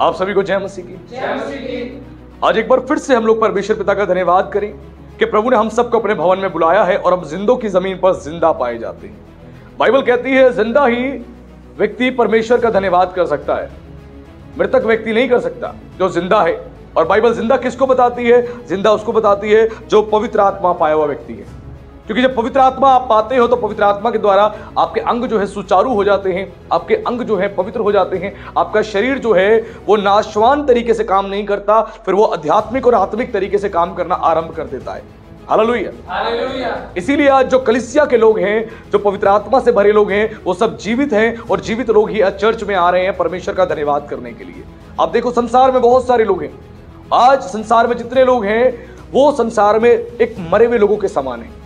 आप सभी को जय मसीह की। आज एक बार फिर से हम लोग परमेश्वर पिता का धन्यवाद करें कि प्रभु ने हम सबको अपने भवन में बुलाया है और हम जिंदों की जमीन पर जिंदा पाए जाते हैं। बाइबल कहती है जिंदा ही व्यक्ति परमेश्वर का धन्यवाद कर सकता है, मृतक व्यक्ति नहीं कर सकता जो जिंदा है। और बाइबल जिंदा किसको बताती है? जिंदा उसको बताती है जो पवित्र आत्मा पाया हुआ व्यक्ति है। क्योंकि जब पवित्र आत्मा आप पाते हो तो पवित्र आत्मा के द्वारा आपके अंग जो है सुचारू हो जाते हैं, आपके अंग जो है पवित्र हो जाते हैं, आपका शरीर जो है वो नाशवान तरीके से काम नहीं करता, फिर वो आध्यात्मिक और आत्मिक तरीके से काम करना आरंभ कर देता है। Hallelujah, hallelujah. इसीलिए आज जो कलीसिया के लोग हैं, जो पवित्र आत्मा से भरे लोग हैं, वो सब जीवित हैं और जीवित लोग ही आज चर्च में आ रहे हैं परमेश्वर का धन्यवाद करने के लिए। आप देखो संसार में बहुत सारे लोग हैं, आज संसार में जितने लोग हैं वो संसार में एक मरे हुए लोगों के समान है,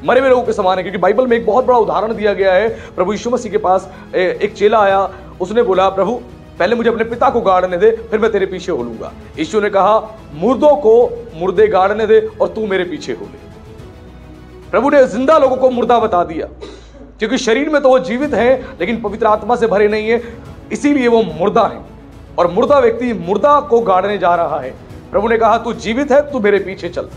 मरे हुए लोगों के समान है। क्योंकि बाइबल में एक बहुत बड़ा उदाहरण दिया गया है। प्रभु यीशु मसीह के पास एक चेला आया, उसने बोला प्रभु पहले मुझे अपने पिता को गाड़ने दे, फिर मैं तेरे पीछे हो लूंगा। यीशु ने कहा मुर्दों को मुर्दे गाड़ने दे और तू मेरे पीछे हो ले। प्रभु ने जिंदा लोगों को मुर्दा बता दिया, क्योंकि शरीर में तो वो जीवित है लेकिन पवित्र आत्मा से भरे नहीं है, इसीलिए वो मुर्दा है। और मुर्दा व्यक्ति मुर्दा को गाड़ने जा रहा है। प्रभु ने कहा तू जीवित है, तू मेरे पीछे चल।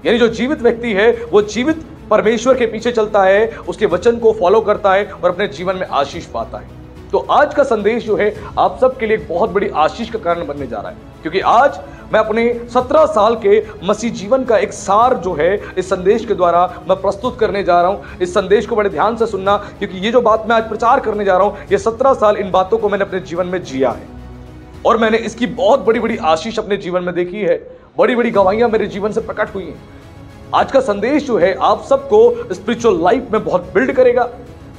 यानी जो जीवित व्यक्ति है वो जीवित परमेश्वर के पीछे चलता है, उसके वचन को फॉलो करता है और अपने जीवन में आशीष पाता है। तो आज का संदेश जो है आप सबके लिए एक बहुत बड़ी आशीष का कारण बनने जा रहा है। क्योंकि आज मैं अपने 17 साल के मसीह जीवन का एक सार जो है इस संदेश के द्वारा मैं प्रस्तुत करने जा रहा हूं। इस संदेश को बड़े ध्यान से सुनना, क्योंकि ये जो बात मैं आज प्रचार करने जा रहा हूं, ये 17 साल इन बातों को मैंने अपने जीवन में जिया है और मैंने इसकी बहुत बड़ी बड़ी आशीष अपने जीवन में देखी है। बड़ी बड़ी गवाहियां मेरे जीवन से प्रकट हुई हैं। आज का संदेश जो है आप सबको स्पिरिचुअल लाइफ में बहुत बिल्ड करेगा,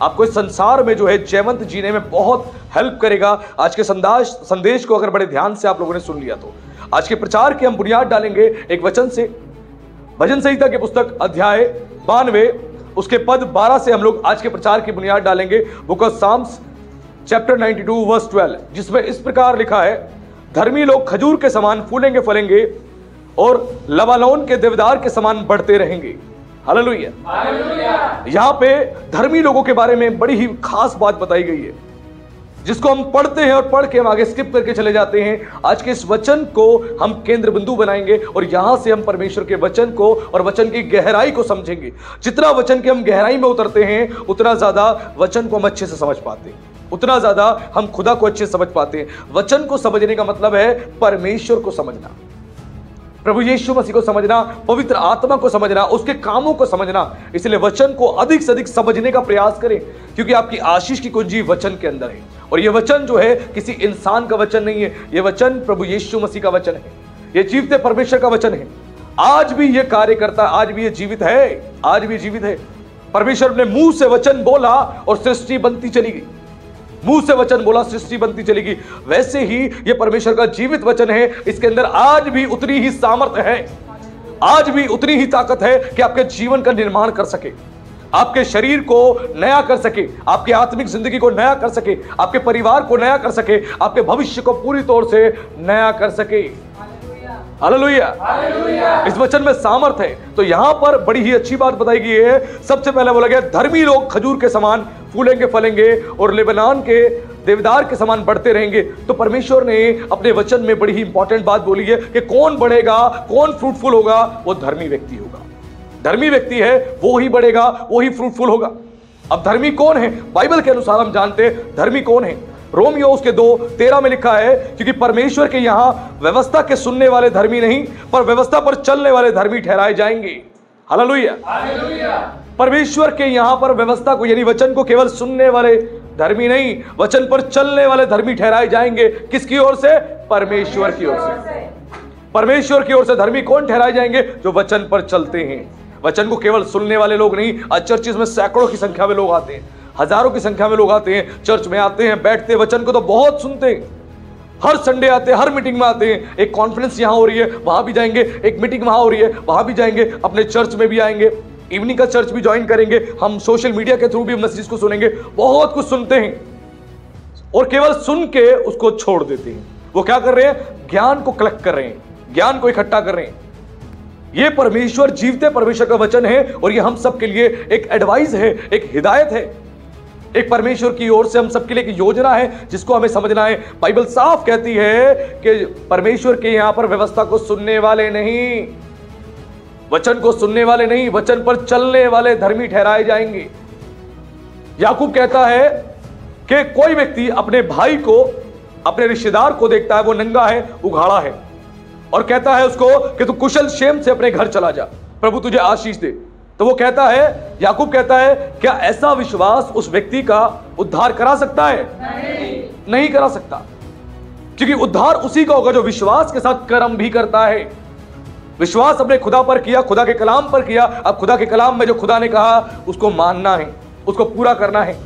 आपको इस संसार में जो है जयवंत जीने में बहुत हेल्प करेगा। आज के संदेश को अगर बड़े ध्यान से आप लोगों ने सुन लिया तो आज के प्रचार की हम बुनियाद डालेंगे एक वचन से। भजन संहिता की पुस्तक अध्याय 92 उसके पद 12 से हम लोग आज के प्रचार की बुनियाद डालेंगे। Book of Psalms chapter 92 verse 12, जिसमें इस प्रकार लिखा है, धर्मी लोग खजूर के समान फूलेंगे फलेंगे और लबानोन के देवदार के समान बढ़ते रहेंगे। Hallelujah, hallelujah. यहाँ पे धर्मी लोगों के बारे में बड़ी ही खास बात बताई गई है, जिसको हम पढ़ते हैं और पढ़ के हम आगे स्किप करके चले जाते हैं। आज के इस वचन को हम केंद्र बिंदु बनाएंगे और यहां से हम परमेश्वर के वचन को और वचन की गहराई को समझेंगे। जितना वचन के हम गहराई में उतरते हैं उतना ज्यादा वचन को हम अच्छे से समझ पाते हैं, उतना ज्यादा हम खुदा को अच्छे से समझ पाते हैं। वचन को समझने का मतलब है परमेश्वर को समझना, प्रभु यीशु मसीह को समझना, पवित्र आत्मा को समझना, उसके कामों को समझना। इसलिए वचन को अधिक से अधिक समझने का प्रयास करें, क्योंकि आपकी आशीष की कुंजी वचन के अंदर है। और ये वचन जो है किसी इंसान का वचन नहीं है, ये वचन प्रभु यीशु मसीह का वचन है, ये जीवते परमेश्वर का वचन है। आज भी ये कार्य करता है, आज भी ये जीवित है, आज भी जीवित है। परमेश्वर ने मुंह से वचन बोला और सृष्टि बनती चली गई, मुंह से वचन बोला सृष्टि बनती चलेगी। वैसे ही ये परमेश्वर का जीवित वचन है, इसके अंदर आज भी उतनी ही सामर्थ्य है, आज भी उतनी ही ताकत है कि आपके जीवन का निर्माण कर सके, आपके शरीर को नया कर सके, आपकी आत्मिक जिंदगी को नया कर सके, आपके परिवार को नया कर सके, आपके भविष्य को पूरी तौर से नया कर सके। Hallelujah, hallelujah. इस वचन में सामर्थ्य है। तो यहां पर बड़ी ही अच्छी बात बताई गई है। सबसे पहले बोला गया धर्मी लोग खजूर के समान फूलेंगे फलेंगे और लेबनान के देवदार के समान बढ़ते रहेंगे। तो परमेश्वर ने अपने वचन में बड़ी ही इंपॉर्टेंट बात बोली है कि कौन बढ़ेगा, कौन फ्रूटफुल होगा, वो धर्मी व्यक्ति होगा। धर्मी व्यक्ति है वो ही बढ़ेगा, वो ही फ्रूटफुल होगा। अब धर्मी कौन है? बाइबल के अनुसार हम जानते हैं धर्मी कौन है। रोमियो उसके 2:13 में लिखा है, क्योंकि परमेश्वर के यहां व्यवस्था के सुनने वाले धर्मी नहीं पर व्यवस्था पर चलने वाले धर्मी ठहराए जाएंगे। Hallelujah, hallelujah. परमेश्वर के यहां पर व्यवस्था को यानी वचन को केवल सुनने वाले धर्मी नहीं, वचन पर चलने वाले धर्मी ठहराए जाएंगे। किसकी ओर से? परमेश्वर की ओर से। परमेश्वर की ओर से धर्मी कौन ठहराए जाएंगे? जो वचन पर चलते हैं। वचन को केवल सुनने वाले लोग नहीं। आज चर्चिस में सैकड़ों की संख्या में लोग आते हैं, हजारों की संख्या में लोग आते हैं, चर्च में आते हैं, बैठते वचन को तो बहुत सुनते हैं, हर संडे आते हैं, हर मीटिंग में आते हैं। एक कॉन्फ्रेंस यहाँ हो रही है वहां भी जाएंगे, एक मीटिंग वहां हो रही है वहां भी जाएंगे, अपने चर्च में भी आएंगे, इवनिंग का चर्च भी ज्वाइन करेंगे, हम सोशल मीडिया के थ्रू भी मैसेज को सुनेंगे, बहुत कुछ सुनते हैं और केवल सुन के उसको छोड़ देते हैं। वो क्या कर रहे हैं? ज्ञान को कलेक्ट कर रहे हैं, ज्ञान को इकट्ठा कर रहे हैं। ये परमेश्वर जीवते परमेश्वर का वचन है और ये हम सब के लिए एक एडवाइस है, एक हिदायत है। एक परमेश्वर की ओर से हम सबके लिए एक योजना है जिसको हमें समझना है। बाइबल साफ कहती है कि परमेश्वर के यहां पर व्यवस्था को सुनने वाले नहीं, वचन को सुनने वाले नहीं, वचन पर चलने वाले धर्मी ठहराए जाएंगे। याकूब कहता है कि कोई व्यक्ति अपने भाई को, अपने रिश्तेदार को देखता है वो नंगा है, उघाड़ा है, और कहता है उसको कि तू कुशल क्षेम से अपने घर चला जा, प्रभु तुझे आशीष दे। तो वो कहता है, याकूब कहता है, क्या ऐसा विश्वास उस व्यक्ति का उद्धार करा सकता है? नहीं करा सकता, क्योंकि उद्धार उसी का होगा जो विश्वास के साथ कर्म भी करता है। विश्वास अपने खुदा पर किया, खुदा के कलाम पर किया। अब खुदा के कलाम में जो खुदा ने कहा उसको मानना है, उसको पूरा करना है।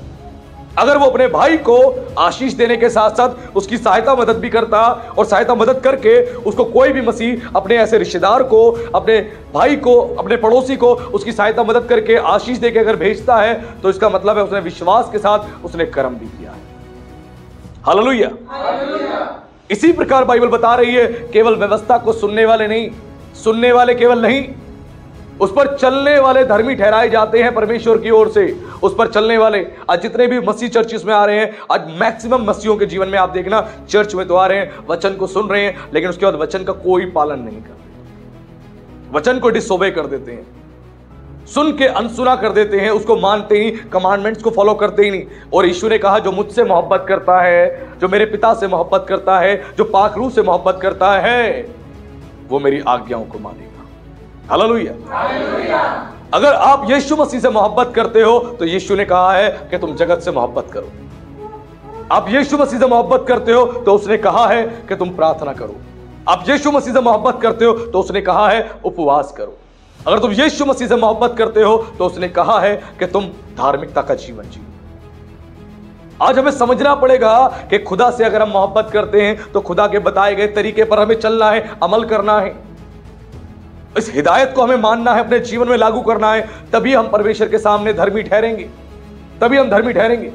अगर वो अपने भाई को आशीष देने के साथ साथ उसकी सहायता मदद भी करता, और सहायता मदद करके उसको कोई भी मसीह अपने ऐसे रिश्तेदार को, अपने भाई को, अपने पड़ोसी को उसकी सहायता मदद करके आशीष देके अगर भेजता है, तो इसका मतलब है उसने विश्वास के साथ उसने कर्म भी किया है। हालेलुया। इसी प्रकार बाइबल बता रही है, केवल व्यवस्था को सुनने वाले नहीं, सुनने वाले केवल नहीं, उस पर चलने वाले धर्मी ठहराए जाते हैं परमेश्वर की ओर से। उस पर चलने वाले, आज जितने भी मसीह चर्चिस में आ रहे हैं, आज मैक्सिमम मसीहों के जीवन में आप देखना, चर्च में तो आ रहे हैं, वचन को सुन रहे हैं, लेकिन उसके बाद वचन का कोई पालन नहीं करते, वचन को डिसओबे कर देते हैं, सुन के अनसुना कर देते हैं, उसको मानते ही, कमांडमेंट्स को फॉलो करते ही नहीं। और यीशु ने कहा, जो मुझसे मोहब्बत करता है, जो मेरे पिता से मोहब्बत करता है, जो पाक रूह से मोहब्बत करता है, वो मेरी आज्ञाओं को मानेगा। हालेलुया। अगर आप यीशु मसीह से मोहब्बत करते हो तो यीशु ने कहा है कि तुम जगत से मोहब्बत करो। आप यीशु मसीह से मोहब्बत करते हो तो उसने कहा है कि तुम प्रार्थना करो। आप यीशु मसीह से मोहब्बत करते हो तो उसने कहा है उपवास करो। अगर तुम यीशु मसीह से मोहब्बत करते हो तो उसने कहा है कि तुम धार्मिकता का जीवन जियो। आज हमें समझना पड़ेगा कि खुदा से अगर हम मोहब्बत करते हैं तो खुदा के बताए गए तरीके पर हमें चलना है, अमल करना है, इस हिदायत को हमें मानना है, अपने जीवन में लागू करना है, तभी हम परमेश्वर के सामने धर्मी ठहरेंगे, तभी हम धर्मी ठहरेंगे।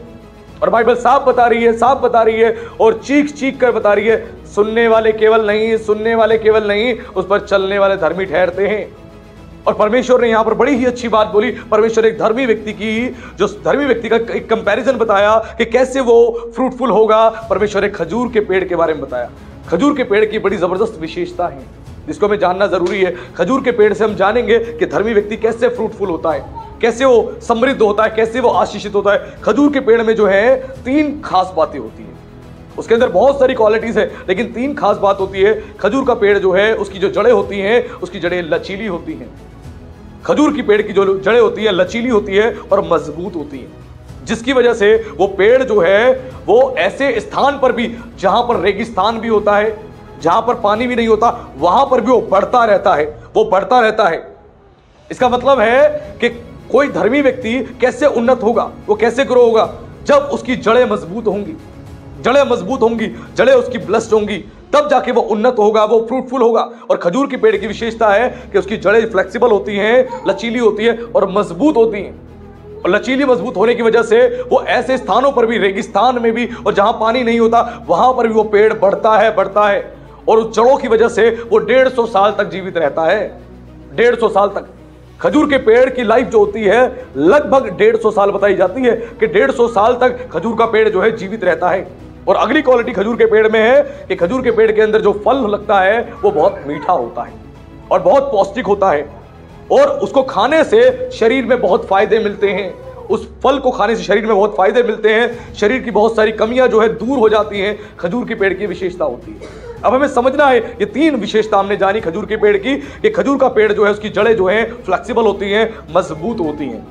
और बाइबल साफ बता रही है, साफ बता रही है और चीख चीख कर बता रही है, सुनने वाले केवल नहीं, सुनने वाले केवल नहीं, उस पर चलने वाले धर्मी ठहरते हैं। और परमेश्वर ने यहां पर बड़ी ही अच्छी बात बोली। परमेश्वर एक धर्मी व्यक्ति की, जो धर्मी व्यक्ति का एक कंपैरिजन बताया कि कैसे वो फ्रूटफुल होगा। परमेश्वर एक खजूर के पेड़ के बारे में बताया। खजूर के पेड़ की बड़ी जबरदस्त विशेषता है जिसको हमें जानना जरूरी है। खजूर के पेड़ से हम जानेंगे कि धर्मी व्यक्ति कैसे फ्रूटफुल होता है, कैसे वो समृद्ध होता है, कैसे वो आशीषित होता है। खजूर के पेड़ में जो है 3 खास बातें होती हैं। उसके अंदर बहुत सारी क्वालिटीज है, लेकिन 3 खास बात होती है। खजूर का पेड़ जो है, उसकी जो जड़ें होती हैं, उसकी जड़ें लचीली होती हैं। खजूर की पेड़ की जो जड़ें होती है लचीली होती है और मजबूत होती है, जिसकी वजह से वो पेड़ जो है वो ऐसे स्थान पर भी जहां पर रेगिस्तान भी होता है, जहां पर पानी भी नहीं होता, वहां पर भी वो बढ़ता रहता है, वो बढ़ता रहता है। इसका मतलब है कि कोई धर्मी व्यक्ति कैसे उन्नत होगा, वो कैसे ग्रो होगा, जब उसकी जड़ें मजबूत होंगी। जड़ें मजबूत होंगी, जड़ें उसकी ब्लेस्ड होंगी, तब जाके वो उन्नत होगा, वो फ्रूटफुल होगा। और खजूर के पेड़ की विशेषता है कि उसकी जड़ें फ्लेक्सिबल होती हैं, लचीली होती है और मजबूत होती हैं। और लचीली मजबूत होने की वजह से वो ऐसे स्थानों पर भी, रेगिस्तान में भी और जहां पानी नहीं होता, वहां पर भी वो पेड़ बढ़ता है, बढ़ता है। और उस जड़ों की वजह से वो 150 साल तक जीवित रहता है। 150 साल तक खजूर के पेड़ की लाइफ जो होती है, लगभग 150 साल बताई जाती है कि 150 साल तक खजूर का पेड़ जो है जीवित रहता है। और अगली क्वालिटी खजूर के पेड़ में है कि खजूर के पेड़ के अंदर जो फल लगता है वो बहुत मीठा होता है और बहुत पौष्टिक होता है, और उसको खाने से शरीर में बहुत फायदे मिलते हैं। उस फल को खाने से शरीर में बहुत फायदे मिलते हैं, शरीर की बहुत सारी कमियां जो है दूर हो जाती हैं। खजूर के पेड़ की विशेषता होती है। अब हमें समझना है, ये 3 विशेषता हमने जानी खजूर के पेड़ की, कि खजूर का पेड़ जो है उसकी जड़ें जो है फ्लेक्सिबल होती हैं, मजबूत होती हैं,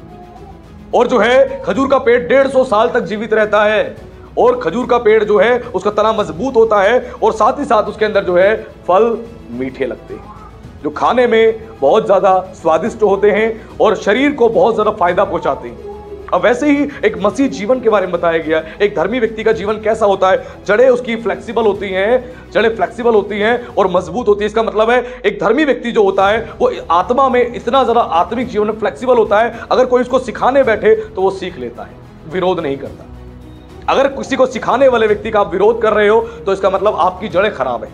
और जो है खजूर का पेड़ 150 साल तक जीवित रहता है। और खजूर का पेड़ जो है उसका तना मजबूत होता है, और साथ ही साथ उसके अंदर जो है फल मीठे लगते हैं, जो खाने में बहुत ज्यादा स्वादिष्ट होते हैं और शरीर को बहुत ज्यादा फायदा पहुंचाते हैं। अब वैसे ही एक मसीह जीवन के बारे में बताया गया, एक धर्मी व्यक्ति का जीवन कैसा होता है। जड़ें उसकी फ्लेक्सिबल होती हैं, जड़ें फ्लेक्सिबल होती हैं और मजबूत होती है। इसका मतलब है एक धर्मी व्यक्ति जो होता है वो आत्मा में इतना ज्यादा आत्मिक जीवन में फ्लेक्सिबल होता है, अगर कोई उसको सिखाने बैठे तो वो सीख लेता है, विरोध नहीं करता। अगर किसी को सिखाने वाले व्यक्ति का आप विरोध कर रहे हो तो इसका मतलब आपकी जड़ें खराब है,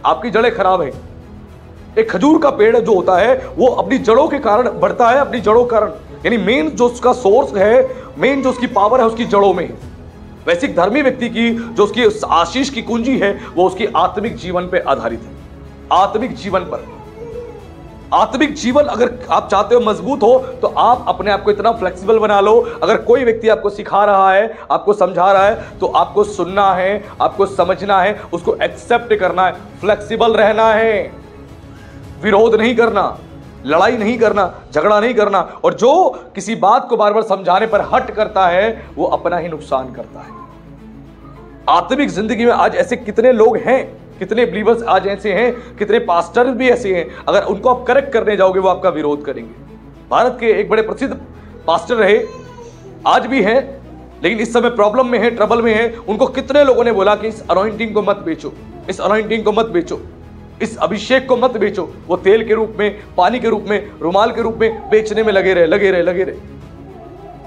आपकी जड़ें खराब है। एक खजूर का पेड़ जो होता है वो अपनी जड़ों के कारण बढ़ता है, अपनी जड़ों के कारण, यानी मेन जो उसका सोर्स है, मेन जो उसकी पावर है उसकी जड़ों में है। वैसे एक धर्मी व्यक्ति की जो उसकी आशीष की कुंजी है वो उसकी आत्मिक जीवन पे आधारित है। आत्मिक जीवन पर, आत्मिक जीवन अगर आप चाहते हो मजबूत हो तो आप अपने आप को इतना फ्लेक्सिबल बना लो। अगर कोई व्यक्ति आपको सिखा रहा है, आपको समझा रहा है, तो आपको सुनना है, आपको समझना है, उसको एक्सेप्ट करना है, फ्लेक्सिबल रहना है, विरोध नहीं करना, लड़ाई नहीं करना, झगड़ा नहीं करना। और जो किसी बात को बार बार समझाने पर हट करता है वो अपना ही नुकसान करता है। आत्मिक जिंदगी में आज ऐसे कितने लोग हैं, कितने बिलीवर्स आज ऐसे हैं, कितने पास्टर भी ऐसे हैं, अगर उनको आप करेक्ट करने जाओगे वो आपका विरोध करेंगे। भारत के एक बड़े प्रसिद्ध पास्टर रहे, आज भी हैं, लेकिन इस समय प्रॉब्लम में है, ट्रबल में है। उनको कितने लोगों ने बोला कि इस अनॉइंटिंग को मत बेचो, इस अनॉइंटिंग को मत बेचो, इस अभिषेक को मत बेचो। वो तेल के रूप में, पानी के रूप में, रुमाल के रूप में बेचने में लगे रहे,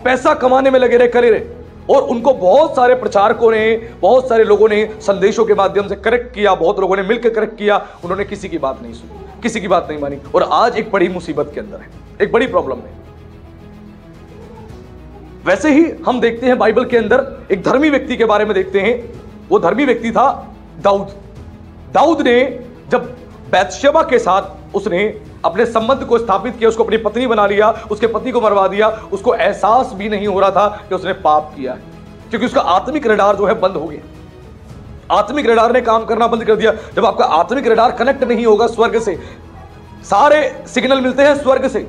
पैसा कमाने में लगे रहे। और उनको बहुत सारे प्रचारकों ने, बहुत सारे लोगों ने संदेशों के माध्यम से करेक्ट किया, बहुत लोगों ने मिलकर करेक्ट किया, उन्होंने किसी की बात नहीं सुनी, किसी की बात नहीं मानी, और आज एक बड़ी मुसीबत के अंदर है, एक बड़ी प्रॉब्लम है। वैसे ही हम देखते हैं बाइबल के अंदर एक धर्मी व्यक्ति के बारे में देखते हैं। वो धर्मी व्यक्ति था दाऊद। दाऊद ने जब बैतशेबा के साथ उसने अपने संबंध को स्थापित किया, उसको अपनी पत्नी बना लिया, उसके पति को मरवा दिया, उसको एहसास भी नहीं हो रहा था कि उसने पाप किया है, क्योंकि उसका आत्मिक रडार जो है बंद हो गया। आत्मिक रडार ने काम करना बंद कर दिया। जब आपका आत्मिक रडार कनेक्ट नहीं होगा स्वर्ग से, सारे सिग्नल मिलते हैं स्वर्ग से,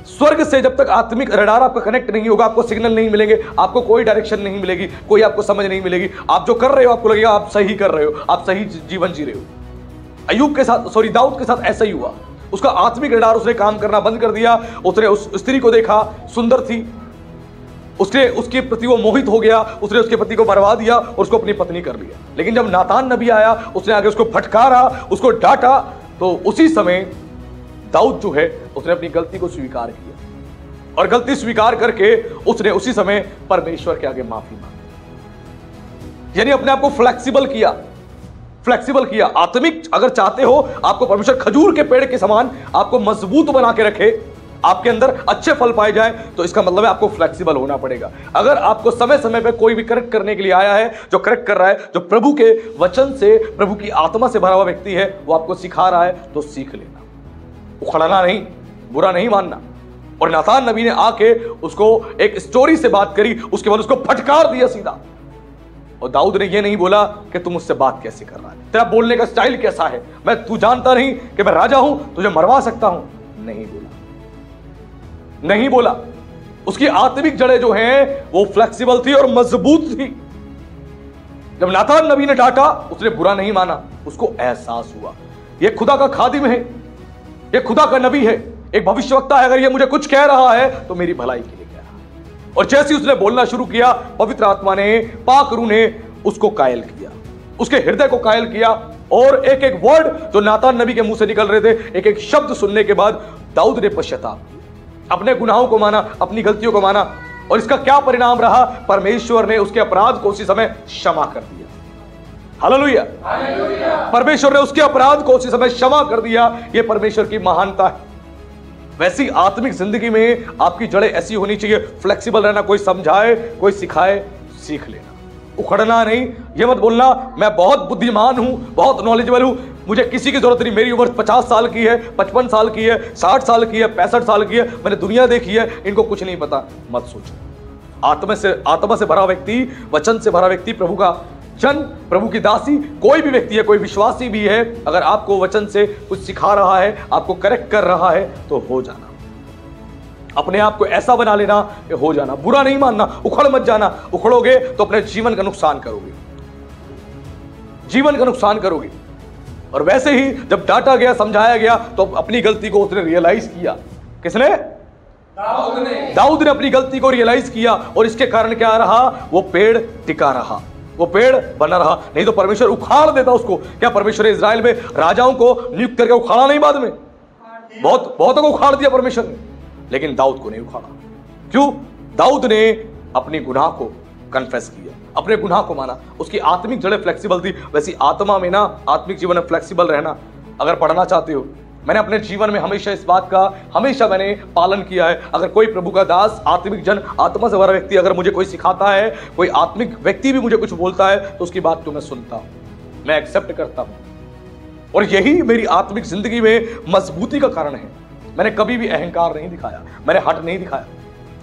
स्वर्ग से जब तक आत्मिक रडार आपका कनेक्ट नहीं होगा, आपको सिग्नल नहीं मिलेंगे, आपको कोई डायरेक्शन नहीं मिलेगी, कोई आपको समझ नहीं मिलेगी। आप जो कर रहे हो आपको लगेगा आप सही कर रहे हो, आप सही जीवन जी रहे हो। अय्यूब के साथ, दाऊद के साथ ऐसा ही हुआ। उसका आत्मिक रडार उसने काम करना बंद कर दिया। उसने उस स्त्री को देखा, सुंदर थी, उसके प्रति वो मोहित हो गया, उसने उसके पति को मरवा दिया और उसको अपनी पत्नी कर लिया। लेकिन जब नातान नबी आया, उसने आगे उसको फटकारा, उसको डांटा, तो उसी समय दाऊद जो है उसने अपनी गलती को स्वीकार किया, और गलती स्वीकार करके उसने उसी समय परमेश्वर के आगे माफी मांगी, यानी अपने आप को फ्लेक्सिबल किया। आत्मिक अगर चाहते हो आपको परमेश्वर खजूर के पेड़ के समान आपको मजबूत बना के रखे, आपके अंदर अच्छे फल पाए जाए, तो इसका मतलब है आपको फ्लेक्सिबल होना पड़ेगा। अगर आपको समय समय पे कोई भी करेक्ट करने के लिए आया है, जो करेक्ट कर रहा है, जो प्रभु के वचन से, प्रभु की आत्मा से भरा हुआ व्यक्ति है, वो आपको सिखा रहा है, तो सीख लेना, उखड़ना नहीं, बुरा नहीं मानना। और नातान नबी ने आके उसको एक स्टोरी से बात करी, उसके बाद उसको फटकार दिया सीधा। और दाऊद ने यह नहीं बोला कि तुम मुझसे बात कैसे कर रहा है, तेरा बोलने का स्टाइल कैसा है, तू जानता नहीं कि मैं राजा हूं, तुझे मरवा सकता हूं, नहीं बोला। उसकी आत्मिक जड़ें जो हैं वो फ्लेक्सिबल थी और मजबूत थी। जब नातान नबी ने डांटा, उसने बुरा नहीं माना, उसको एहसास हुआ ये खुदा का खादिम है, ये खुदा का नबी है, एक भविष्यवक्ता है, अगर ये मुझे कुछ कह रहा है तो मेरी भलाई के लिए कह रहा है। और जैसे उसने बोलना शुरू किया, पवित्र आत्मा ने, पाक रूह ने उसको कायल किया, उसके हृदय को कायल किया। और एक एक वर्ड जो नातान नबी के मुंह से निकल रहे थे, एक एक शब्द सुनने के बाद दाऊद ने पश्चाताप किया, अपने गुनाहों को माना, अपनी गलतियों को माना। और इसका क्या परिणाम रहा? परमेश्वर ने उसके अपराध को उसी समय क्षमा कर दिया। हालेलुया, परमेश्वर ने उसके अपराध को उसी समय क्षमा कर दिया। यह परमेश्वर की महानता है। वैसी आत्मिक जिंदगी में आपकी जड़ें ऐसी होनी चाहिए, फ्लेक्सिबल रहना। कोई समझाए, कोई सिखाए, सीख लेना, उखड़ना नहीं। यह मत बोलना मैं बहुत बुद्धिमान हूं, बहुत नॉलेजेबल हूं, मुझे किसी की जरूरत नहीं, मेरी उम्र 50 साल की है, 55 साल की है, 60 साल की है, 65 साल की है, मैंने दुनिया देखी है, इनको कुछ नहीं पता। मत सोचो। आत्मा से भरा व्यक्ति, वचन से भरा व्यक्ति, प्रभु का जन, प्रभु की दासी, कोई भी व्यक्ति है, कोई विश्वासी भी है, अगर आपको वचन से कुछ सिखा रहा है, आपको करेक्ट कर रहा है, तो हो जाना, अपने आप को ऐसा बना लेना कि हो जाना, बुरा नहीं मानना, उखड़ मत जाना। उखड़ोगे तो अपने जीवन का नुकसान करोगे, जीवन का नुकसान करोगे। और वैसे ही जब डांटा गया, समझाया गया, तो अपनी गलती को उसने रियलाइज किया। किसने? दाऊद ने अपनी गलती को रियलाइज किया। और इसके कारण क्या रहा? वो पेड़ टिका रहा, वो पेड़ बना रहा। नहीं तो परमेश्वर उखाड़ देता उसको। क्या परमेश्वर ने इजराइल में राजाओं को नियुक्त करके उखाड़ा नहीं? बाद में बहुतों को उखाड़ दिया परमेश्वर ने, लेकिन दाऊद को नहीं उखाड़ा। क्यों? दाऊद ने अपनी गुनाह को कन्फेस किया, अपने गुनाह को माना। उसकी आत्मिक जड़ें फ्लेक्सिबल थी। वैसी आत्मा में ना, आत्मिक जीवन में फ्लेक्सिबल रहना। अगर पढ़ना चाहते हो, मैंने अपने जीवन में हमेशा इस बात का हमेशा मैंने पालन किया है। अगर कोई प्रभु का दास, आत्मिक जन, आत्मा से भरा व्यक्ति अगर मुझे कोई सिखाता है, कोई आत्मिक व्यक्ति भी मुझे कुछ बोलता है, तो उसकी बात को मैं सुनता हूं, मैं एक्सेप्ट करता हूं। और यही मेरी आत्मिक जिंदगी में मजबूती का कारण है। मैंने कभी भी अहंकार नहीं दिखाया, मैंने हट नहीं दिखाया,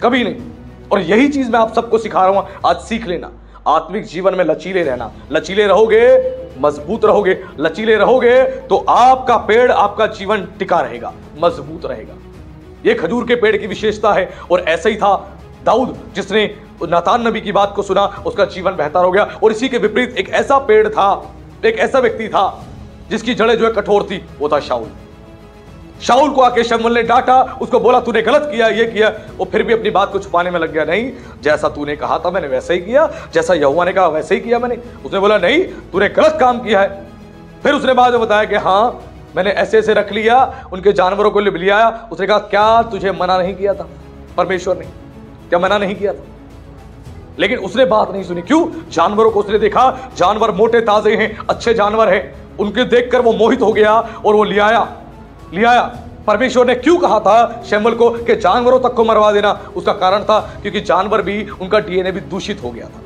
कभी नहीं। और यही चीज मैं आप सबको सिखा रहा हूं, आज सीख लेना। आत्मिक जीवन में लचीले रहना। लचीले रहोगे, मजबूत रहोगे। लचीले रहोगे तो आपका पेड़, आपका जीवन टिका रहेगा, मजबूत रहेगा। यह खजूर के पेड़ की विशेषता है। और ऐसा ही था दाऊद, जिसने नातान नबी की बात को सुना, उसका जीवन बेहतर हो गया। और इसी के विपरीत एक ऐसा पेड़ था, एक ऐसा व्यक्ति था जिसकी जड़ें जो है कठोर थी, वो था शाऊल। शाऊल को आके शमूएल ने डांटा, उसको बोला तूने गलत किया, ये किया। वो फिर भी अपनी बात को छुपाने में लग गया। नहीं, जैसा तूने कहा था मैंने वैसा ही किया, जैसा यहोवा ने कहा वैसे ही किया मैंने। उसने बोला नहीं, तूने गलत काम किया है। फिर उसने बाद में बताया कि हाँ, मैंने ऐसे ऐसे रख लिया, उनके जानवरों को ले आया। उसने कहा क्या तुझे मना नहीं किया था परमेश्वर ने? क्या मना नहीं किया था? लेकिन उसने बात नहीं सुनी। क्यों? जानवरों को उसने देखा, जानवर मोटे ताजे हैं, अच्छे जानवर हैं, उनके देखकर वो मोहित हो गया और वो ले आया। परमेश्वर ने क्यों कहा था शमूएल को कि जानवरों तक को मरवा देना? उसका कारण था क्योंकि जानवर भी, उनका डीएनए भी दूषित हो गया था।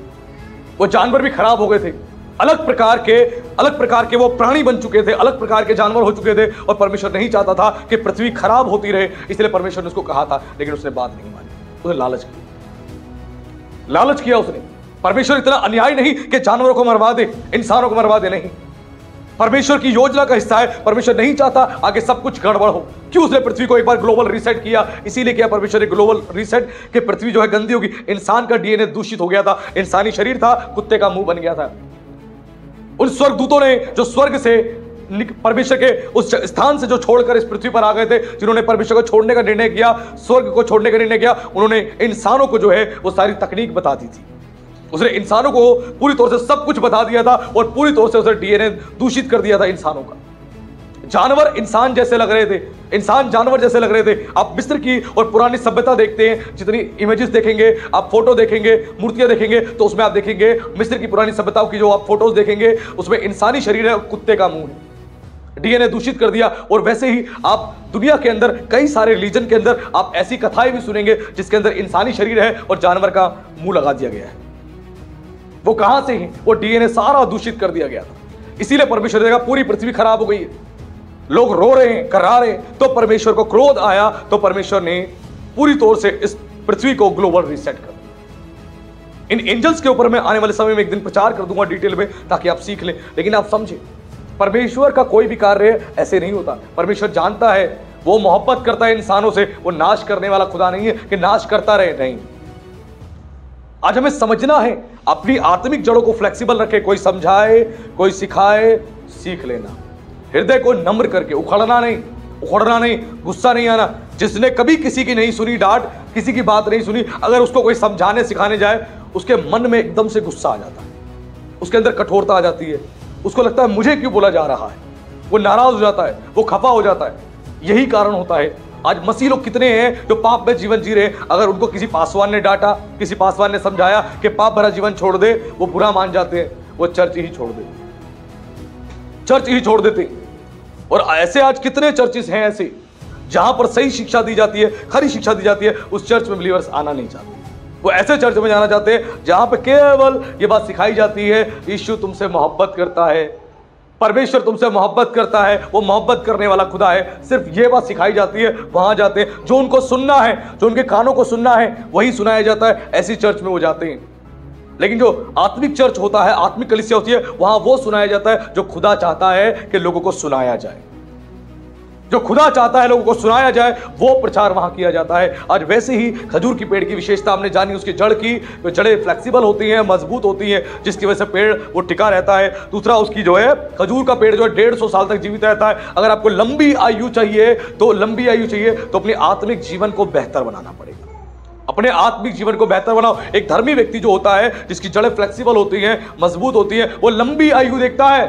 वो जानवर भी खराब हो गए थे, अलग प्रकार के वो प्राणी बन चुके थे, अलग प्रकार के जानवर हो चुके थे। और परमेश्वर नहीं चाहता था कि पृथ्वी खराब होती रहे, इसलिए परमेश्वर ने उसको कहा था। लेकिन उसने बात नहीं मानी, उसने लालच किया उसने। परमेश्वर इतना अन्याय नहीं कि जानवरों को मरवा दे, इंसानों को मरवा दे, नहीं। परमेश्वर की योजना का हिस्सा है। परमेश्वर नहीं चाहता आगे सब कुछ गड़बड़ हो। क्यों उसने पृथ्वी को एक बार ग्लोबल रीसेट किया? इसीलिए किया परमेश्वर ने ग्लोबल रीसेट कि पृथ्वी जो है गंदी होगी। इंसान का डीएनए दूषित हो गया था, इंसानी शरीर था, कुत्ते का मुंह बन गया था। उन स्वर्गदूतों ने जो स्वर्ग से परमेश्वर के उस स्थान से जो छोड़कर इस पृथ्वी पर आ गए थे, जिन्होंने परमेश्वर को छोड़ने का निर्णय किया, स्वर्ग को छोड़ने का निर्णय किया, उन्होंने इंसानों को जो है वो सारी तकनीक बता दी थी। उसने इंसानों को पूरी तौर से सब कुछ बता दिया था और पूरी तौर से उसने डीएनए दूषित कर दिया था इंसानों का। जानवर इंसान जैसे लग रहे थे, इंसान जानवर जैसे लग रहे थे। आप मिस्र की और पुरानी सभ्यता देखते हैं, जितनी इमेजेस देखेंगे, आप फोटो देखेंगे, मूर्तियां देखेंगे, तो उसमें आप देखेंगे मिस्र की पुरानी सभ्यताओं की जो आप फोटोज देखेंगे, उसमें इंसानी शरीर है और कुत्ते का मुंह है। डीएनए दूषित कर दिया। और वैसे ही आप दुनिया के अंदर कई सारे रिलीजन के अंदर आप ऐसी कथाएं भी सुनेंगे जिसके अंदर इंसानी शरीर है और जानवर का मुंह लगा दिया गया है। वो कहां से ही? वो डीएनए सारा दूषित कर दिया गया था। इसीलिए परमेश्वर ने कहा पूरी पृथ्वी खराब हो गई है, लोग रो रहे हैं, कर्रा रहे हैं। तो परमेश्वर को क्रोध आया, तो परमेश्वर ने पूरी तौर से इस पृथ्वी को ग्लोबल रीसेट कर दिया। इन एंजल्स के ऊपर मैं आने वाले समय में एक दिन प्रचार कर दूंगा डिटेल में, ताकि आप सीख लें। लेकिन आप समझे, परमेश्वर का कोई भी कार्य ऐसे नहीं होता। परमेश्वर जानता है, वो मोहब्बत करता है इंसानों से। वो नाश करने वाला खुदा नहीं है कि नाश करता रहे, नहीं। आज हमें समझना है, अपनी आत्मिक जड़ों को फ्लेक्सिबल रखे। कोई समझाए, कोई सिखाए, सीख लेना। हृदय को नम्र करके, उखड़ना नहीं, गुस्सा नहीं आना। जिसने कभी किसी की नहीं सुनी डांट, किसी की बात नहीं सुनी, अगर उसको कोई समझाने सिखाने जाए, उसके मन में एकदम से गुस्सा आ जाता है, उसके अंदर कठोरता आ जाती है। उसको लगता है मुझे क्यों बोला जा रहा है, वो नाराज हो जाता है, वो खफा हो जाता है। यही कारण होता है। आज मसीह लोग कितने हैं जो पाप में जीवन जी रहे हैं। अगर उनको किसी पासवान ने डांटा, किसी पासवान ने समझाया कि पाप भरा जीवन छोड़ दे, वो बुरा मान जाते हैं, वो चर्च ही छोड़ देते। और ऐसे आज कितने चर्चेस हैं ऐसे जहां पर सही शिक्षा दी जाती है, खरी शिक्षा दी जाती है, उस चर्च में बिलीवर्स आना नहीं चाहते। वो ऐसे चर्च में जाना चाहते हैं जहां पे केवल ये बात सिखाई जाती है, यीशु तुमसे मोहब्बत करता है, परमेश्वर तुमसे मोहब्बत करता है, वो मोहब्बत करने वाला खुदा है। सिर्फ ये बात सिखाई जाती है। वहां जाते हैं, जो उनको सुनना है, जो उनके कानों को सुनना है, वही सुनाया जाता है। ऐसी चर्च में वो जाते हैं। लेकिन जो आत्मिक चर्च होता है, आत्मिक कलीसिया होती है, वहां वो सुनाया जाता है जो खुदा चाहता है कि लोगों को सुनाया जाए। जो खुदा चाहता है लोगों को सुनाया जाए, वो प्रचार वहां किया जाता है। आज वैसे ही खजूर की पेड़ की विशेषता हमने जानी, उसकी जड़ की। वो जड़ें फ्लेक्सिबल होती हैं, मजबूत होती हैं, जिसकी वजह से पेड़ वो टिका रहता है। दूसरा, उसकी जो है खजूर का पेड़ जो है 150 साल तक जीवित रहता है। अगर आपको लंबी आयु चाहिए तो अपने आत्मिक जीवन को बेहतर बनाना पड़ेगा। अपने आत्मिक जीवन को बेहतर बनाओ। एक धर्मी व्यक्ति जो होता है, जिसकी जड़ें फ्लेक्सिबल होती हैं, मजबूत होती है, वो लंबी आयु देखता है।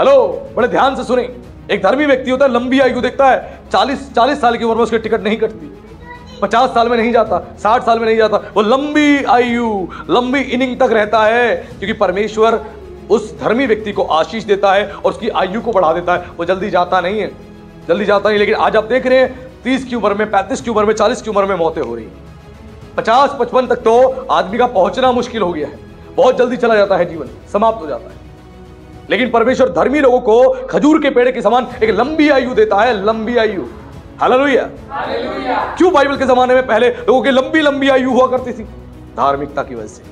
हेलो, बड़े ध्यान से सुने। एक धर्मी व्यक्ति होता है, लंबी आयु देखता है। 40 साल की उम्र में उसकी टिकट नहीं कटती, 50 साल में नहीं जाता, 60 साल में नहीं जाता। वो लंबी आयु, लंबी इनिंग तक रहता है, क्योंकि परमेश्वर उस धर्मी व्यक्ति को आशीष देता है और उसकी आयु को बढ़ा देता है। वो जल्दी जाता नहीं है। जल्दी जाता नहीं, लेकिन आज आप देख रहे हैं 30 की उम्र में, 35 की उम्र में, 40 की उम्र में मौतें हो रही हैं। 50-55 तक तो आदमी का पहुंचना मुश्किल हो गया है, बहुत जल्दी चला जाता है, जीवन समाप्त हो जाता है। लेकिन परमेश्वर धर्मी लोगों को खजूर के पेड़ के समान एक लंबी आयु देता है, लंबी आयु। हालेलुया। क्यों बाइबल के जमाने में पहले लोगों की लंबी लंबी आयु हुआ करती थी? धार्मिकता की वजह से,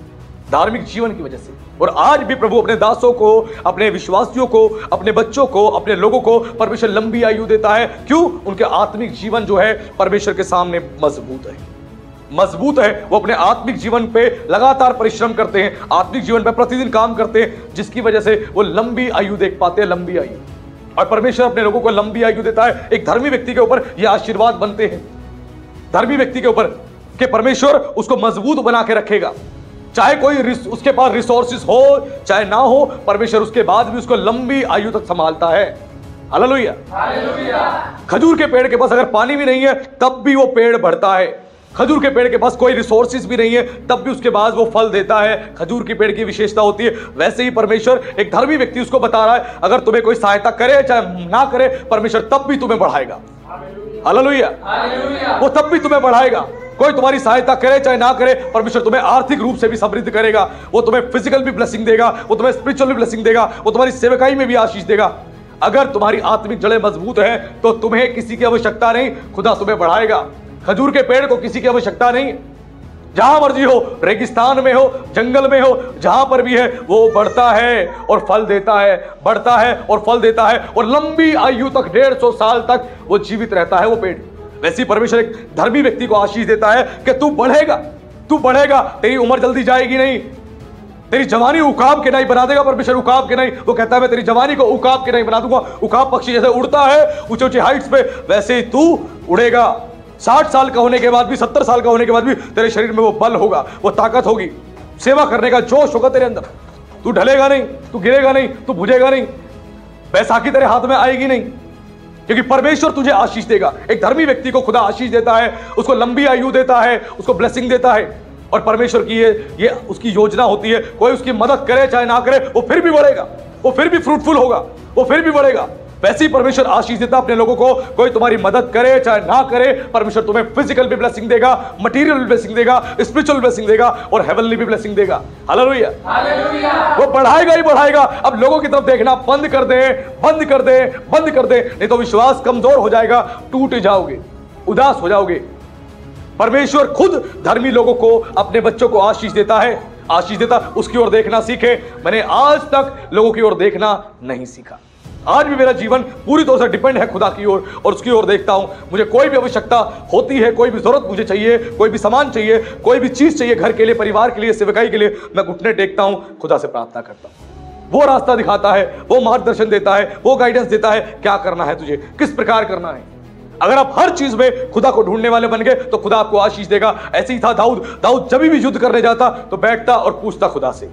धार्मिक जीवन की वजह से। और आज भी प्रभु अपने दासों को, अपने विश्वासियों को, अपने बच्चों को, अपने लोगों को परमेश्वर लंबी आयु देता है। क्यों? उनके आत्मिक जीवन जो है परमेश्वर के सामने मजबूत है, मजबूत है। वो अपने आत्मिक जीवन पे लगातार परिश्रम करते हैं, आत्मिक जीवन पे प्रतिदिन काम करते हैं, जिसकी वजह से वो लंबी आयु देख पाते हैं, लंबी आयु। और परमेश्वर अपने लोगों को लंबी आयु देता है। एक धर्मी व्यक्ति के ऊपर ये आशीर्वाद बनते हैं, धर्मी व्यक्ति के ऊपर, कि परमेश्वर उसको मजबूत बना के रखेगा। चाहे कोई उसके पास रिसोर्सेस हो चाहे ना हो, परमेश्वर उसके बाद भी उसको लंबी आयु तक संभालता है। हालेलुया। खजूर के पेड़ के पास अगर पानी भी नहीं है तब भी वो पेड़ बढ़ता है। खजूर के पेड़ के पास कोई रिसोर्सेज भी नहीं है तब भी उसके बाद वो फल देता है। खजूर के पेड़ की विशेषता होती है। वैसे ही परमेश्वर एक धर्मी व्यक्ति उसको बता रहा है, अगर तुम्हें कोई सहायता करे चाहे ना करे, परमेश्वर तब भी तुम्हें बढ़ाएगा। हालेलुया। वो तब भी तुम्हें बढ़ाएगा। कोई तुम्हारी सहायता करे चाहे ना करे, परमेश्वर तुम्हें आर्थिक रूप से भी समृद्ध करेगा। वो तुम्हें फिजिकल भी ब्लेसिंग देगा, वो तुम्हें स्पिरिचुअल भी ब्लेसिंग देगा, वो तुम्हारी सेवकाई में भी आशीष देगा। अगर तुम्हारी आत्मिक जड़ें मजबूत हैं तो तुम्हें किसी की आवश्यकता नहीं, खुदा तुम्हें बढ़ाएगा। खजूर के पेड़ को किसी की आवश्यकता नहीं है। जहां मर्जी हो, रेगिस्तान में हो, जंगल में हो, जहां पर भी है वो बढ़ता है और फल देता है, बढ़ता है और फल देता है, और लंबी आयु तक 150 साल तक वो जीवित रहता है वो पेड़। वैसे ही परमेश्वर एक धर्मी व्यक्ति को आशीष देता है कि तू बढ़ेगा, तू बढ़ेगा, तेरी उम्र जल्दी जाएगी नहीं, तेरी जवानी उकाब के नहीं बना देगा परमेश्वर, उकाब के नहीं। वो कहता है मैं तेरी जवानी को उकाब के नहीं बना दूंगा। उकाब पक्षी जैसे उड़ता है ऊंचे ऊंचे हाइट्स पे, वैसे ही तू उड़ेगा। 60 साल का होने के बाद भी, 70 साल का होने के बाद भी तेरे शरीर में वो बल होगा, वो ताकत होगी, सेवा करने का जोश होगा तेरे अंदर। तू ढलेगा नहीं, तू गिरेगा नहीं, तू बुझेगा नहीं, बैसाखी तेरे हाथ में आएगी नहीं, क्योंकि परमेश्वर तुझे आशीष देगा। एक धर्मी व्यक्ति को खुदा आशीष देता है, उसको लंबी आयु देता है, उसको ब्लेसिंग देता है। और परमेश्वर की ये उसकी योजना होती है, कोई उसकी मदद करे चाहे ना करे, वो फिर भी बढ़ेगा, वो फिर भी फ्रूटफुल होगा, वो फिर भी बढ़ेगा। वैसे ही परमेश्वर आशीष देता अपने लोगों को। कोई तुम्हारी मदद करे चाहे ना करे, परमेश्वर तुम्हें फिजिकल भी ब्लेसिंग देगा, मटेरियल भी ब्लेसिंग देगा, स्पिरिचुअल ब्लेसिंग देगा और हेवनली भी ब्लेसिंग देगा। हालेलुया। वो बढ़ाएगा ही बढ़ाएगा। अब लोगों की तरफ देखना बंद कर दे, बंद कर दे, बंद कर दे, नहीं तो विश्वास कमजोर हो जाएगा, टूट जाओगे, उदास हो जाओगे। परमेश्वर खुद धर्मी लोगों को, अपने बच्चों को आशीष देता है, आशीष देता। उसकी ओर देखना सीखे। मैंने आज तक लोगों की ओर देखना नहीं सीखा। आज भी मेरा जीवन पूरी तरह से डिपेंड है खुदा की ओर, और उसकी ओर देखता हूं। मुझे कोई भी आवश्यकता होती है, कोई भी जरूरत मुझे चाहिए, कोई भी सामान चाहिए, कोई भी चीज चाहिए, घर के लिए, परिवार के लिए, सेवकाई के लिए, मैं घुटने टेकता हूं, खुदा से प्रार्थना करता हूं। वो रास्ता दिखाता है, वो मार्गदर्शन देता है, वो गाइडेंस देता है, क्या करना है तुझे, किस प्रकार करना है। अगर आप हर चीज में खुदा को ढूंढने वाले बन गए तो खुदा आपको आशीष देगा। ऐसे ही था दाऊद। दाऊद जब भी युद्ध करने जाता तो बैठता और पूछता खुदा से,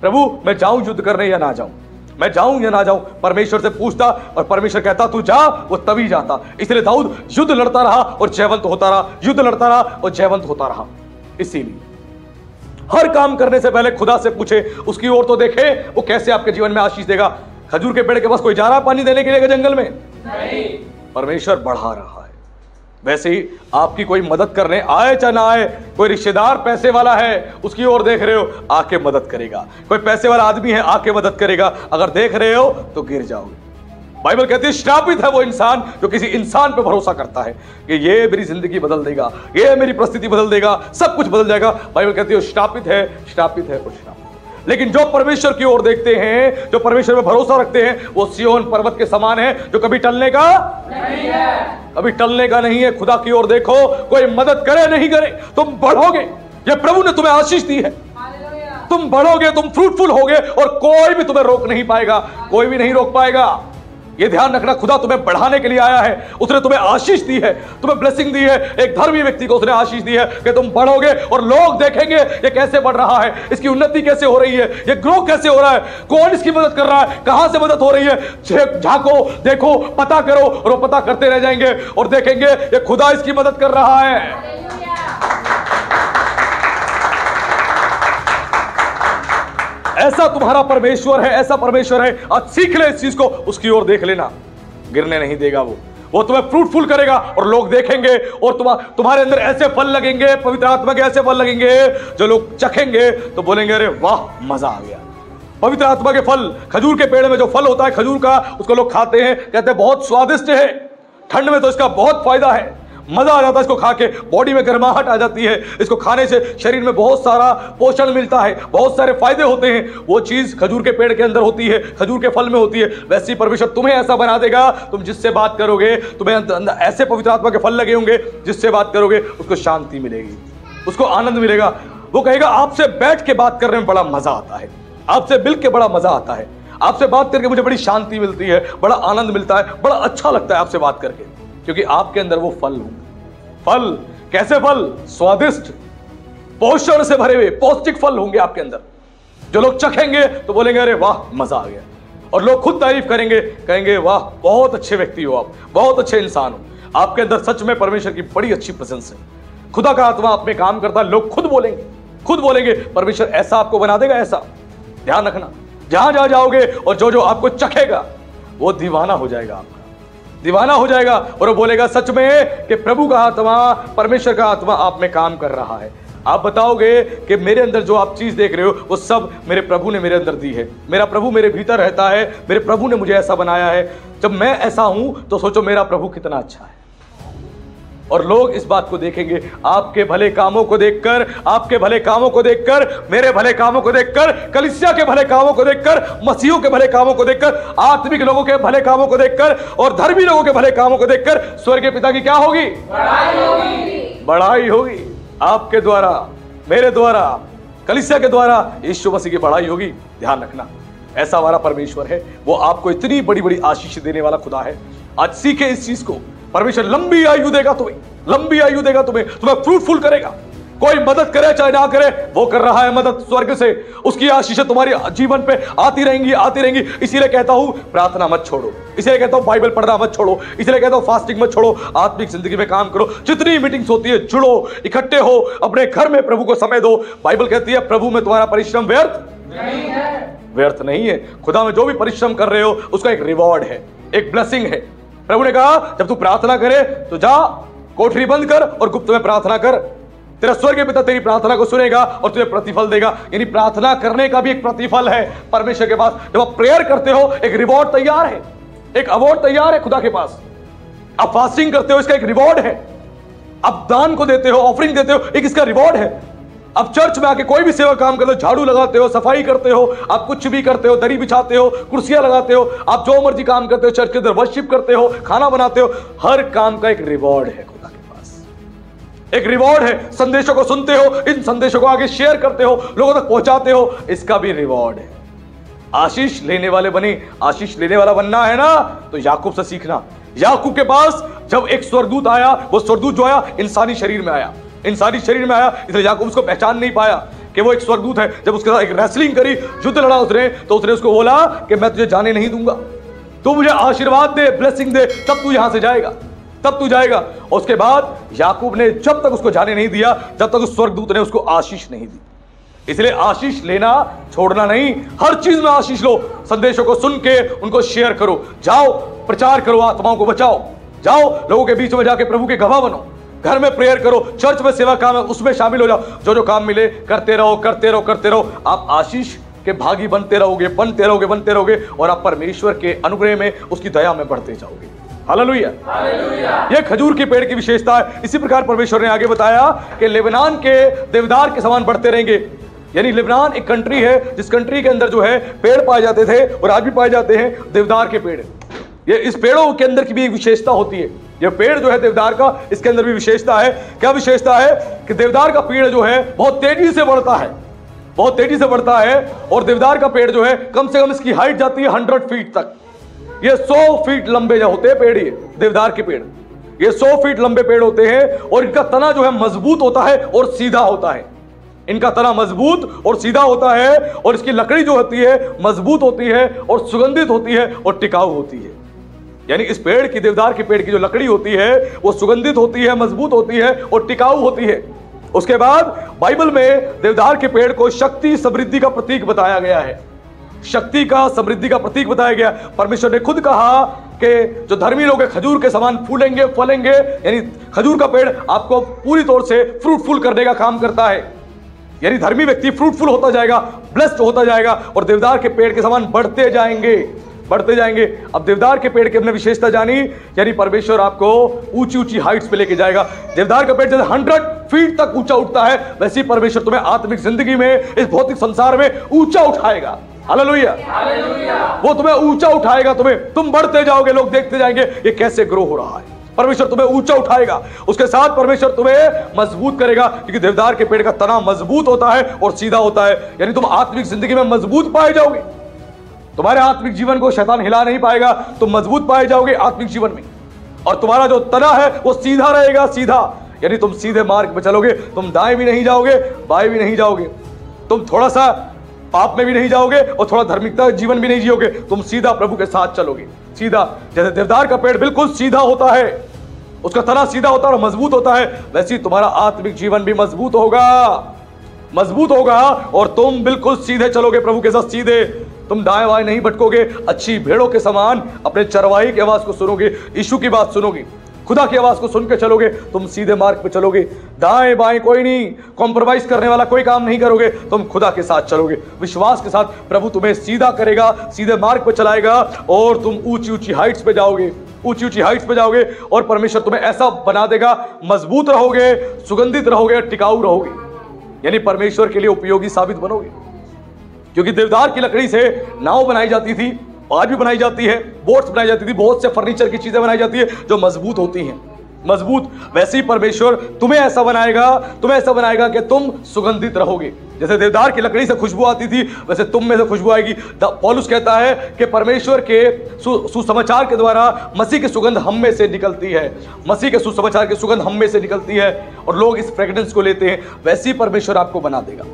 प्रभु मैं जाऊं युद्ध करने या ना जाऊं, मैं जाऊं या ना जाऊं, परमेश्वर से पूछता और परमेश्वर कहता तू जा, वो तभी जाता। इसलिए दाऊद युद्ध लड़ता रहा और जयवंत होता रहा, युद्ध लड़ता रहा और जयवंत होता रहा। इसीलिए हर काम करने से पहले खुदा से पूछे, उसकी ओर तो देखे, वो कैसे आपके जीवन में आशीष देगा। खजूर के पेड़ के पास कोई जा रहा पानी देने के लिए जंगल में? नहीं, परमेश्वर बढ़ा रहा है। वैसे ही आपकी कोई मदद करने आए चाहे ना आए, कोई रिश्तेदार पैसे वाला है, उसकी ओर देख रहे हो, आके मदद करेगा। कोई पैसे वाला आदमी है, आके मदद करेगा। अगर देख रहे हो तो गिर जाओगे। बाइबल कहती है श्रापित है वो इंसान जो किसी इंसान पे भरोसा करता है कि ये मेरी जिंदगी बदल देगा, ये मेरी परिस्थिति बदल देगा, सब कुछ बदल जाएगा। बाइबल कहती है श्रापित है, श्रापित है और श्रापित। लेकिन जो परमेश्वर की ओर देखते हैं, जो परमेश्वर में भरोसा रखते हैं, वो सिय्योन पर्वत के समान है जो कभी टलने का नहीं है, कभी टलने का नहीं है। खुदा की ओर देखो, कोई मदद करे नहीं करे, तुम बढ़ोगे। ये प्रभु ने तुम्हें आशीष दी है, तुम बढ़ोगे, तुम फ्रूटफुल होगे और कोई भी तुम्हें रोक नहीं पाएगा, कोई भी नहीं रोक पाएगा। ये ध्यान रखना, खुदा तुम्हें बढ़ाने के लिए आया है। उसने तुम्हें आशीष दी है, तुम्हें ब्लेसिंग दी है। एक धर्मी व्यक्ति को उसने आशीष दी है कि तुम बढ़ोगे और लोग देखेंगे ये कैसे बढ़ रहा है, इसकी उन्नति कैसे हो रही है, ये ग्रो कैसे हो रहा है, कौन इसकी मदद कर रहा है, कहां से मदद हो रही है। झांको, देखो, पता करो, और वो पता करते रह जाएंगे और देखेंगे ये खुदा इसकी मदद कर रहा है। ऐसा तुम्हारा परमेश्वर है, ऐसा परमेश्वर है। आज सीख ले इस चीज को, उसकी ओर देख लेना, गिरने नहीं देगा वो। वो तुम्हें फ्रूटफुल करेगा और लोग देखेंगे और तुम्हारे अंदर ऐसे फल लगेंगे, पवित्र आत्मा के ऐसे फल लगेंगे जो लोग चखेंगे तो बोलेंगे अरे वाह मजा आ गया। पवित्र आत्मा के फल, खजूर के पेड़ में जो फल होता है खजूर का, उसको लोग खाते हैं, कहते हैं बहुत स्वादिष्ट है, ठंड में तो इसका बहुत फायदा है, मजा आ जाता है इसको खा के, बॉडी में गर्माहट आ जाती है, इसको खाने से शरीर में बहुत सारा पोषण मिलता है, बहुत सारे फायदे होते हैं। वो चीज खजूर के पेड़ के अंदर होती है, खजूर के फल में होती है। वैसे ही परमेश्वर तुम्हें ऐसा बना देगा, तुम जिससे बात करोगे तुम्हें अंदर ऐसे पवित्र आत्मा के फल लगे होंगे, जिससे बात करोगे उसको शांति मिलेगी, उसको आनंद मिलेगा। वो कहेगा आपसे बैठ के बात करने में बड़ा मजा आता है, आपसे मिल के बड़ा मजा आता है, आपसे बात करके मुझे बड़ी शांति मिलती है, बड़ा आनंद मिलता है, बड़ा अच्छा लगता है आपसे बात करके, क्योंकि आपके अंदर वो फल होंगे। फल कैसे फल? स्वादिष्ट, पोषण से भरे हुए पौष्टिक फल होंगे आपके अंदर, जो लोग चखेंगे तो बोलेंगे अरे वाह मजा आ गया, और लोग खुद तारीफ करेंगे, कहेंगे वाह बहुत अच्छे व्यक्ति हो आप, बहुत अच्छे इंसान हो, आपके अंदर सच में परमेश्वर की बड़ी अच्छी प्रेजेंस है, खुदा का आत्मा आप में काम करता है। लोग खुद बोलेंगे परमेश्वर ऐसा आपको बना देगा, ऐसा ध्यान रखना। जहां जहां जाओगे और जो जो आपको चखेगा वो दीवाना हो जाएगा, आपका दीवाना हो जाएगा, और वो बोलेगा सच में कि प्रभु का आत्मा, परमेश्वर का आत्मा आप में काम कर रहा है। आप बताओगे कि मेरे अंदर जो आप चीज देख रहे हो वो सब मेरे प्रभु ने मेरे अंदर दी है, मेरा प्रभु मेरे भीतर रहता है, मेरे प्रभु ने मुझे ऐसा बनाया है। जब मैं ऐसा हूं तो सोचो मेरा प्रभु कितना अच्छा है। और लोग इस बात को देखेंगे, आपके भले कामों को देखकर, आपके भले कामों को देखकर, मेरे भले कामों को देखकर, कलीसिया के भले कामों को देखकर, मसीहों के भले कामों को देखकर, आत्मिक लोगों के भले कामों को देखकर और धर्मी लोगों के भले कामों को देखकर स्वर्गीय पिता की क्या होगी? बढ़ाई होगी। आपके द्वारा, मेरे द्वारा, कलीसिया के द्वारा यीशु मसीह की बढ़ाई होगी। ध्यान रखना, ऐसा हमारा परमेश्वर है, वो आपको इतनी बड़ी बड़ी आशीष देने वाला खुदा है। आज सीखे इस चीज को, परमेश्वर लंबी आयु देगा तुम्हें, लंबी आयु देगा तुम्हें, तुम्हें फ्रूटफुल करेगा। कोई मदद करे चाहे ना करे, वो कर रहा है मदद स्वर्ग से, उसकी आशीषें तुम्हारे जीवन पे आती रहेंगी, आती रहेंगी। इसीलिए कहता हूं प्रार्थना मत छोड़ो, इसलिए कहता हूं बाइबल पढ़ना मत छोड़ो, इसलिए कहता हूं फास्टिंग मत छोड़ो, आत्मिक जिंदगी में काम करो। जितनी मीटिंग्स होती है जुड़ो, इकट्ठे हो, अपने घर में प्रभु को समय दो। बाइबल कहती है प्रभु में तुम्हारा परिश्रम व्यर्थ नहीं है। खुदा में जो भी परिश्रम कर रहे हो उसका एक रिवॉर्ड है, एक ब्लेसिंग है। प्रभु ने कहा जब तू प्रार्थना करे तो जा, कोठरी बंद कर और गुप्त में प्रार्थना कर, तेरा स्वर्गीय पिता तेरी प्रार्थना को सुनेगा और तुझे प्रतिफल देगा। यानी प्रार्थना करने का भी एक प्रतिफल है परमेश्वर के पास। जब आप प्रेयर करते हो एक रिवॉर्ड तैयार है, एक अवार्ड तैयार है खुदा के पास। आप फास्टिंग करते हो, इसका एक रिवॉर्ड है। आप दान को देते हो, ऑफरिंग देते हो, एक इसका रिवॉर्ड है। अब चर्च में आके कोई भी सेवा काम करते हो, झाड़ू लगाते हो, सफाई करते हो, आप कुछ भी करते हो, दरी बिछाते हो, कुर्सियां लगाते हो, आप जो मर्जी काम करते हो, चर्च के अंदर वर्शिप करते हो, खाना बनाते हो, हर काम का एक रिवॉर्ड है खुदा के पास, एक रिवॉर्ड है। संदेशों को सुनते हो, इन संदेशों को आगे शेयर करते हो, लोगों तक पहुंचाते हो, इसका भी रिवॉर्ड है। आशीष लेने वाले बने, आशीष लेने वाला बनना है ना तो याकूब से सीखना। याकूब के पास जब एक स्वर्गदूत आया, वो स्वर्गदूत जो आया इंसानी शरीर में आया, इंसानी शरीर में आया, इसलिए याकूब उसको पहचान नहीं पाया कि वो एक स्वर्गदूत है। जब उसके साथ एक रेसलिंग करी, युद्ध लड़ा उसने, तो उसने उसको बोला कि मैं तुझे जाने नहीं दूंगा, तू मुझे आशीर्वाद दे, ब्लेसिंग दे, तब तू यहां से जाएगा, तब तू जाएगा। और उसके बाद याकूब ने जब तक उसको जाने नहीं दिया, जब तक उस स्वर्गदूत ने उसको आशीष नहीं दी। इसलिए आशीष लेना छोड़ना नहीं, हर चीज में आशीष लो। संदेशों को सुन के उनको शेयर करो, जाओ प्रचार करो, आत्माओं को बचाओ, जाओ लोगों के बीच में जाके प्रभु के गवाह बनो, घर में प्रेयर करो, चर्च में सेवा काम है उसमें शामिल हो जाओ, जो जो काम मिले करते रहो, करते रहो, करते रहो। आप आशीष के भागी बनते रहोगे, बनते रहोगे, बनते रहोगे, और आप परमेश्वर के अनुग्रह में, उसकी दया में बढ़ते जाओगे। हालेलुया। यह खजूर के पेड़ की विशेषता है। इसी प्रकार परमेश्वर ने आगे बताया कि लेबनान के देवदार के समान बढ़ते रहेंगे। यानी लेबनान एक कंट्री है जिस कंट्री के अंदर जो है पेड़ पाए जाते थे और आज भी पाए जाते हैं, देवदार के पेड़। ये इस पेड़ों के अंदर की भी एक विशेषता होती है। यह पेड़ जो है देवदार का, इसके अंदर भी विशेषता है। क्या विशेषता है कि देवदार का पेड़ जो है बहुत तेजी से बढ़ता है, बहुत तेजी से बढ़ता है। और देवदार का पेड़ जो है कम से कम इसकी हाइट जाती है 100 फीट तक। ये 100 फीट लंबे जो होते हैं पेड़, ये देवदार के पेड़, ये 100 फीट लंबे पेड़ होते हैं। और इनका तना जो है मजबूत होता है और सीधा होता है। इनका तना मजबूत और सीधा होता है, और इसकी लकड़ी जो होती है मजबूत होती है और सुगंधित होती है और टिकाऊ होती है। यानी इस पेड़ की, देवदार के पेड़ की जो लकड़ी होती है वो सुगंधित होती है, मजबूत होती है और टिकाऊ होती है। उसके बाद बाइबल में देवदार के पेड़ को शक्ति, समृद्धि का प्रतीक बताया गया है। शक्ति का, समृद्धि का प्रतीक बताया गया। परमेश्वर ने खुद कहा कि जो धर्मी लोग हैं खजूर के समान फूलेंगे, फलेंगे, यानी खजूर का पेड़ आपको पूरी तौर से फ्रूटफुल करने का काम करता है। यानी धर्मी व्यक्ति फ्रूटफुल होता जाएगा, ब्लेस्ड होता जाएगा और देवदार के पेड़ के समान बढ़ते जाएंगे, बढ़ते जाएंगे। अब देवदार के पेड़ की हमने विशेषता जानी, यानी परमेश्वर आपको ऊंची ऊंची हाइट्स पे लेके जाएगा। देवदार का पेड़ जैसे 100 फीट तक ऊंचा उठता है, वैसे ही परमेश्वर तुम्हें आत्मिक जिंदगी में, इस भौतिक संसार में ऊंचा उठाएगा। हालेलुया, वो तुम्हें ऊंचा उठाएगा, तुम बढ़ते जाओगे, लोग देखते जाएंगे ये कैसे ग्रो हो रहा है। परमेश्वर तुम्हें ऊंचा उठाएगा, उसके साथ परमेश्वर तुम्हें मजबूत करेगा, क्योंकि देवदार के पेड़ का तना मजबूत होता है और सीधा होता है। यानी तुम आत्मिक जिंदगी में मजबूत पाए जाओगे। तुम्हारे आत्मिक जीवन को शैतान हिला नहीं पाएगा, तुम मजबूत पाए जाओगे आत्मिक जीवन में। और तुम्हारा जो तना है वो सीधा रहेगा, सीधा, यानी तुम सीधे मार्ग पर चलोगे। तुम दाएं भी नहीं जाओगे, बाएं भी नहीं जाओगे, तुम थोड़ा सा पाप में भी नहीं जाओगे और थोड़ा धार्मिकता जीवन भी नहीं जियोगे, तुम सीधा प्रभु के साथ चलोगे, सीधा। जैसे देवदार का पेड़ बिल्कुल सीधा होता है, उसका तना सीधा होता है और मजबूत होता है, वैसे ही तुम्हारा आत्मिक जीवन भी मजबूत होगा, मजबूत होगा और तुम बिल्कुल सीधे चलोगे प्रभु के साथ, सीधे। तुम दाएं बाएं नहीं भटकोगे, अच्छी भेड़ों के समान अपने चरवाही की आवाज को सुनोगे, यीशु की बात सुनोगे, खुदा की आवाज को सुन के चलोगे, तुम सीधे मार्ग पे चलोगे। दाएं बाएं कोई नहीं, कॉम्प्रोमाइज करने वाला कोई काम नहीं करोगे, तुम खुदा के साथ चलोगे, विश्वास के साथ। प्रभु तुम्हें सीधा करेगा, सीधे मार्ग पे चलाएगा और तुम ऊंची ऊंची हाइट्स पे जाओगे, ऊंची ऊंची हाइट्स पे जाओगे और परमेश्वर तुम्हें ऐसा बना देगा, मजबूत रहोगे, सुगंधित रहोगे, टिकाऊ रहोगे, यानी परमेश्वर के लिए उपयोगी साबित बनोगे। क्योंकि देवदार की लकड़ी से नाव बनाई जाती थी, आज भी बनाई जाती है, बोट्स बनाई जाती थी, बहुत से फर्नीचर की चीजें बनाई जाती है जो मजबूत होती हैं, मजबूत। वैसे ही परमेश्वर तुम्हें ऐसा बनाएगा, तुम्हें ऐसा बनाएगा कि तुम सुगंधित रहोगे। जैसे देवदार की लकड़ी से खुशबू आती थी, वैसे तुम में से खुशबू आएगी। पौलुस कहता है कि परमेश्वर के सुसमाचार के द्वारा मसीह की सुगंध हम में से निकलती है, मसीह के सुसमाचार की सुगंध हम में से निकलती है और लोग इस फ्रेग्रेंस को लेते हैं। वैसे ही परमेश्वर आपको बना देगा,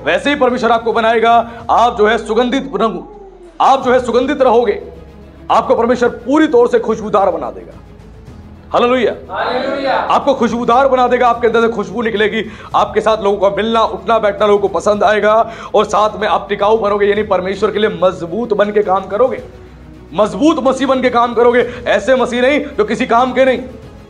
वैसे ही परमेश्वर आपको बनाएगा। आप जो है सुगंधित, आप जो है सुगंधित रहोगे, आपको परमेश्वर पूरी तौर से खुशबूदार बना देगा। हालेलुया, आपको खुशबूदार बना देगा, आपके अंदर से खुशबू निकलेगी, आपके साथ लोगों का मिलना उठना बैठना लोगों को पसंद आएगा और साथ में आप टिकाऊ बनोगे, यानी परमेश्वर के लिए मजबूत बन के काम करोगे, मजबूत मसीह बन के काम करोगे। ऐसे मसीह नहीं जो किसी काम के नहीं,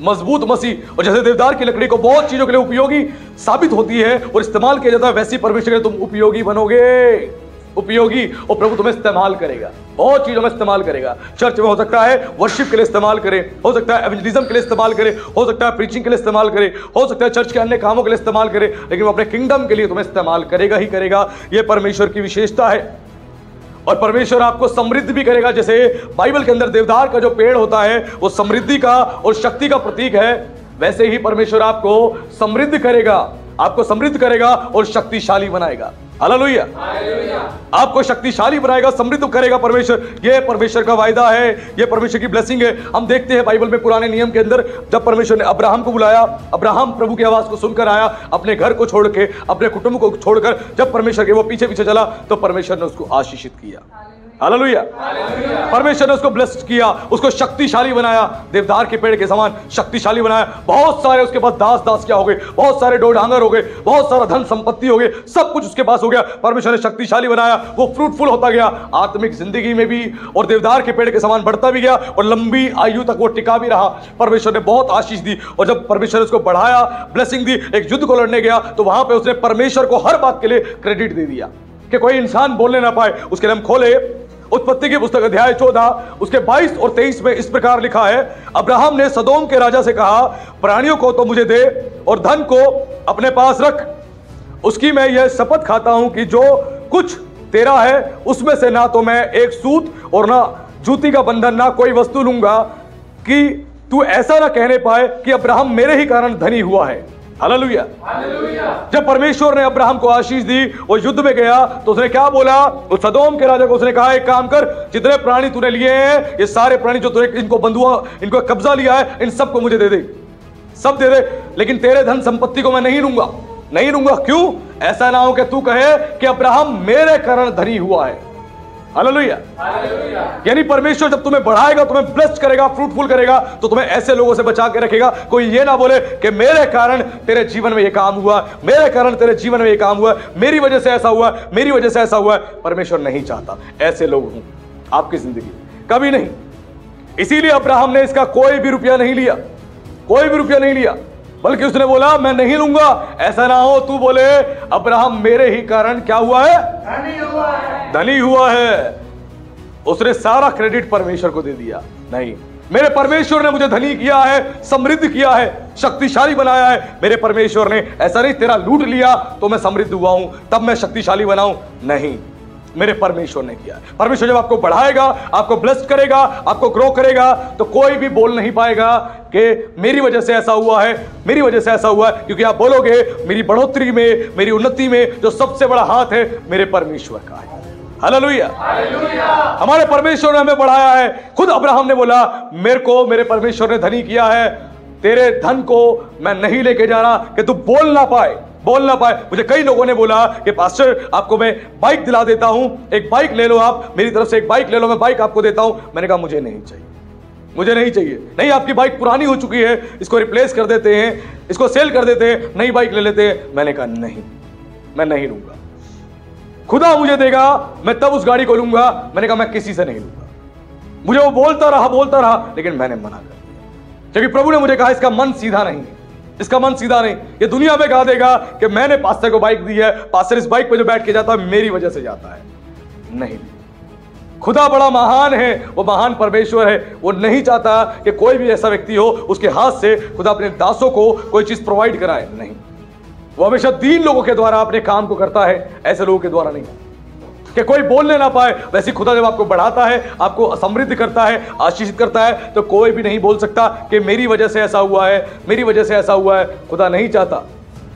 मजबूत मसीह। और जैसे देवदार की लकड़ी को बहुत चीजों के लिए उपयोगी साबित होती है और इस्तेमाल किया जाता है, वैसे ही परमेश्वर के तुम उपयोगी बनोगे, उपयोगी, और प्रभु तुम्हें इस्तेमाल करेगा, बहुत चीजों में इस्तेमाल करेगा। चर्च में हो सकता है वर्शिप के लिए इस्तेमाल करे, हो सकता है एवेंजलिज्म के लिए इस्तेमाल करे, हो सकता है प्रीचिंग के लिए इस्तेमाल करे, हो सकता है चर्च के अन्य कामों के लिए इस्तेमाल करे, लेकिन वो अपने किंगडम के लिए तुम्हें इस्तेमाल करेगा ही करेगा। ये परमेश्वर की विशेषता है। और परमेश्वर आपको समृद्ध भी करेगा। जैसे बाइबल के अंदर देवदार का जो पेड़ होता है वो समृद्धि का और शक्ति का प्रतीक है, वैसे ही परमेश्वर आपको समृद्ध करेगा, आपको समृद्ध करेगा और शक्तिशाली बनाएगा। हालेलुया, आपको शक्तिशाली बनाएगा, समृद्ध करेगा परमेश्वर। यह परमेश्वर का वायदा है, यह परमेश्वर की ब्लेसिंग है। हम देखते हैं बाइबल में पुराने नियम के अंदर जब परमेश्वर ने अब्राहम को बुलाया, अब्राहम प्रभु की आवाज को सुनकर आया, अपने घर को छोड़ के, अपने कुटुंब को छोड़कर जब परमेश्वर के वो पीछे पीछे चला तो परमेश्वर ने उसको आशीषित किया। हालेलुया, परमेश्वर ने उसको ब्लेस्ड किया, उसको शक्तिशाली बनाया, देवदार के पेड़ के समान शक्तिशाली बनाया। बहुत सारे उसके पास दास क्या हो गए, बहुत सारे डोडांगर हो गए, बहुत सारा धन संपत्ति हो गए, सब कुछ उसके पास हो गया। परमेश्वर ने शक्तिशाली बनाया, वो फ्रूटफुल होता गया आत्मिक जिंदगी में भी और देवदार के पेड़ के समान बढ़ता भी गया और लंबी आयु तक वो टिका भी रहा। परमेश्वर ने बहुत आशीष दी और जब परमेश्वर ने उसको बढ़ाया, ब्लेसिंग दी, एक युद्ध को लड़ने गया तो वहां पे उसने परमेश्वर को हर बात के लिए क्रेडिट दे दिया कि कोई इंसान बोलने ना पाए। उसके लिए हम खोले उत्पत्ति की पुस्तक अध्याय 14 उसके 22 और 23 में इस प्रकार लिखा है, अब्राहम ने सदोम के राजा से कहा, प्राणियों को तो मुझे दे और धन को अपने पास रख, उसकी मैं यह शपथ खाता हूं कि जो कुछ तेरा है उसमें से ना तो मैं एक सूत और ना जूती का बंधन ना कोई वस्तु लूंगा, कि तू ऐसा ना कहने पाए कि अब्राहम मेरे ही कारण धनी हुआ है। हालेलुया, जब परमेश्वर ने अब्राहम को आशीष दी, वो युद्ध में गया तो उसने क्या बोला, उस सदोम के राजा को उसने कहा, एक काम कर, जितने प्राणी तूने लिए हैं, ये सारे प्राणी जो तूने इनको बंधुआ, इनको कब्जा लिया है, इन सबको मुझे दे दे, सब दे दे, लेकिन तेरे धन संपत्ति को मैं नहीं लूंगा, नहीं लूंगा। क्यों? ऐसा ना हो कि तू कहे कि अब्राहम मेरे कारण धनी हुआ है। हालेलुया। यानी परमेश्वर जब तुम्हें बढ़ाएगा, तुम्हें ब्लेस्ड करेगा, फ्रूटफुल करेगा, तो तुम्हें ऐसे लोगों से बचा के रखेगा। कोई ये ना बोले कि मेरे कारण तेरे जीवन में ये काम हुआ, मेरे कारण तेरे जीवन में ये काम हुआ, मेरी वजह से ऐसा हुआ, मेरी वजह से ऐसा हुआ। परमेश्वर नहीं चाहता ऐसे लोग हों आपकी जिंदगी, कभी नहीं। इसीलिए अब्राहम ने इसका कोई भी रुपया नहीं लिया, कोई भी रुपया नहीं लिया, बल्कि उसने बोला मैं नहीं लूंगा। ऐसा ना हो तू बोले अब्राहम मेरे ही कारण क्या हुआ है, धनी हुआ है। उसने सारा क्रेडिट परमेश्वर को दे दिया। नहीं, मेरे परमेश्वर ने मुझे धनी किया है, समृद्ध किया है, शक्तिशाली बनाया है। मेरे परमेश्वर ने ऐसा नहीं तेरा लूट लिया तो मैं समृद्ध हुआ हूं, तब मैं शक्तिशाली बनाऊं। नहीं, मेरे परमेश्वर ने किया। परमेश्वर जब आपको बढ़ाएगा, आपको ब्लेस्ड करेगा, आपको ग्रो करेगा, तो कोई भी बोल नहीं पाएगा कि मेरी वजह से ऐसा हुआ है, मेरी वजह से ऐसा हुआ है। क्योंकि आप बोलोगे मेरी बढ़ोतरी में, मेरी उन्नति में जो सबसे बड़ा हाथ है मेरे परमेश्वर का है। हालेलुया। हमारे परमेश्वर ने हमें बढ़ाया है। खुद अब्राहम ने बोला मेरे को मेरे परमेश्वर ने धनी किया है, तेरे धन को मैं नहीं लेके जा रहा कि तू बोल ना पाए, बोल ना पाए। मुझे कई लोगों ने बोला कि पास्टर आपको मैं बाइक दिला देता हूं, एक बाइक ले लो, आप मेरी तरफ से एक बाइक ले लो, मैं बाइक आपको देता हूं। मैंने कहा मुझे नहीं चाहिए, मुझे नहीं चाहिए। नहीं, आपकी बाइक पुरानी हो चुकी है, इसको रिप्लेस कर देते हैं, इसको सेल कर देते हैं, नई बाइक ले लेते हैं। मैंने कहा नहीं, मैं नहीं लूंगा। खुदा मुझे देगा मैं तब उस गाड़ी को लूंगा। मैंने कहा मैं किसी से नहीं लूंगा। मुझे वो बोलता रहा, लेकिन मैंने मना कर दिया, क्योंकि प्रभु ने मुझे कहा इसका मन सीधा नहीं है, इसका मन सीधा नहीं। ये दुनिया में कहा देगा कि मैंने पास्टर को बाइक दी है, पास्टर इस बाइक पे जो बैठ के जाता है मेरी वजह से जाता है। नहीं, खुदा बड़ा महान है, वो महान परमेश्वर है। वो नहीं चाहता कि कोई भी ऐसा व्यक्ति हो उसके हाथ से खुदा अपने दासों को कोई चीज प्रोवाइड कराए। नहीं, वो हमेशा दीन लोगों के द्वारा अपने काम को करता है, ऐसे लोगों के द्वारा नहीं, कि कोई बोलने ना पाए। वैसे खुदा जब आपको बढ़ाता है, आपको समृद्ध करता है, आशीषित करता है, तो कोई भी नहीं बोल सकता कि मेरी वजह से ऐसा हुआ है, मेरी वजह से ऐसा हुआ है। खुदा नहीं चाहता।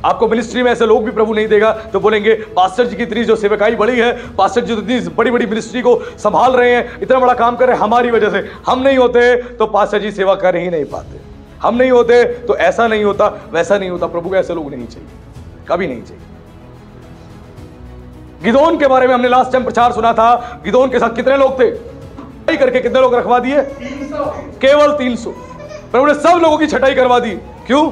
आपको मिनिस्ट्री में ऐसे लोग भी प्रभु नहीं देगा तो बोलेंगे पास्टर जी की इतनी जो सेवकाई बड़ी है, पास्टर जी इतनी बड़ी बड़ी मिनिस्ट्री को संभाल रहे हैं, इतना बड़ा काम कर रहे हैं, हमारी वजह से। हम नहीं होते तो पास्टर जी सेवा कर ही नहीं पाते, हम नहीं होते तो ऐसा नहीं होता, वैसा नहीं होता। प्रभु को ऐसे लोग नहीं चाहिए, कभी नहीं चाहिए। गिदोन के बारे में हमने लास्ट टाइम प्रचार सुना था। गिदोन के साथ कितने लोग थे, करके कितने लोग रखवा दिए, 300, केवल 300। प्रभु ने सब लोगों की छटाई करवा दी। क्यों?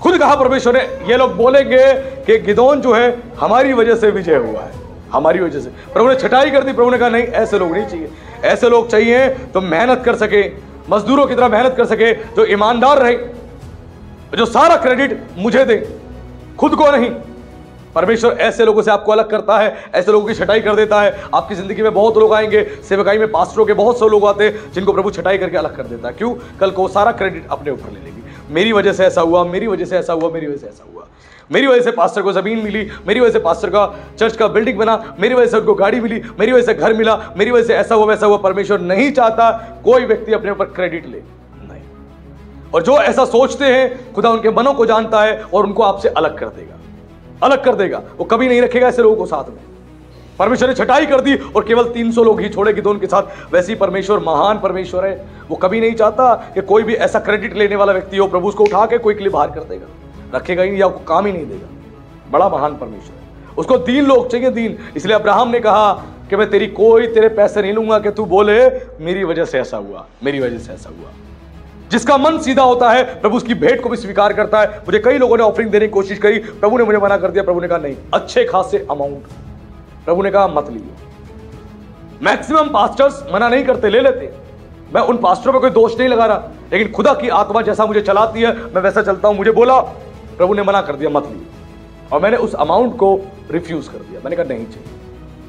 खुद कहा परमेश्वर ने, ये लोग बोलेंगे कि गिदोन जो है हमारी वजह से विजय हुआ है, हमारी वजह से। प्रभु ने छटाई कर दी। प्रभु ने कहा नहीं, ऐसे लोग नहीं चाहिए। ऐसे लोग चाहिए तो मेहनत कर सके, मजदूरों की तरह मेहनत कर सके, जो ईमानदार रहे, जो सारा क्रेडिट मुझे दे, खुद को नहीं। परमेश्वर ऐसे लोगों से आपको अलग करता है, ऐसे लोगों की छटाई कर देता है। आपकी जिंदगी में बहुत लोग आएंगे, सेवकाई में पास्टरों के बहुत से लोग आते हैं जिनको प्रभु छटाई करके अलग कर देता है। क्यों? कल को सारा क्रेडिट अपने ऊपर ले लेगी। मेरी वजह से ऐसा हुआ, मेरी वजह से ऐसा हुआ, मेरी वजह से ऐसा हुआ, मेरी वजह से पास्टर को जमीन मिली, मेरी वजह से पास्टर का चर्च का बिल्डिंग बना, मेरी वजह से उनको गाड़ी मिली, मेरी वजह से घर मिला, मेरी वजह से ऐसा हुआ वैसा हुआ। परमेश्वर नहीं चाहता कोई व्यक्ति अपने ऊपर क्रेडिट ले, नहीं। और जो ऐसा सोचते हैं, खुदा उनके मनों को जानता है और उनको आपसे अलग कर देगा, अलग कर देगा। वो कभी नहीं रखेगा ऐसे लोगों को साथ में। परमेश्वर ने छटाई कर दी और केवल 300 लोग ही छोड़े गिदोन के साथ। वैसे ही परमेश्वर महान परमेश्वर है, वो कभी नहीं चाहता कि कोई भी ऐसा क्रेडिट लेने वाला व्यक्ति हो। प्रभु उसको उठा के कोई के लिए बाहर कर देगा, रखेगा ही या काम ही नहीं देगा। बड़ा महान परमेश्वर है, उसको दीन लोग चाहिए, दीन। इसलिए अब्राहम ने कहा कि मैं तेरे पैसे नहीं लूंगा कि तू बोले मेरी वजह से ऐसा हुआ, मेरी वजह से ऐसा हुआ। जिसका मन सीधा होता है प्रभु उसकी भेंट को भी स्वीकार करता है। मुझे कई लोगों ने ऑफरिंग देने की कोशिश करी, प्रभु ने मुझे मना कर दिया। प्रभु ने कहा नहीं, अच्छे खासे अमाउंट, प्रभु ने कहा मत लियो। मैक्सिमम पास्टर्स मना नहीं करते, ले लेते। मैं उन पास्टरों पे कोई दोष नहीं लगा रहा, लेकिन खुदा की आत्मा जैसा मुझे चलाती है मैं वैसा चलता हूं। मुझे बोला, प्रभु ने मना कर दिया मत लियो, और मैंने उस अमाउंट को रिफ्यूज कर दिया। मैंने कहा नहीं चाहिए,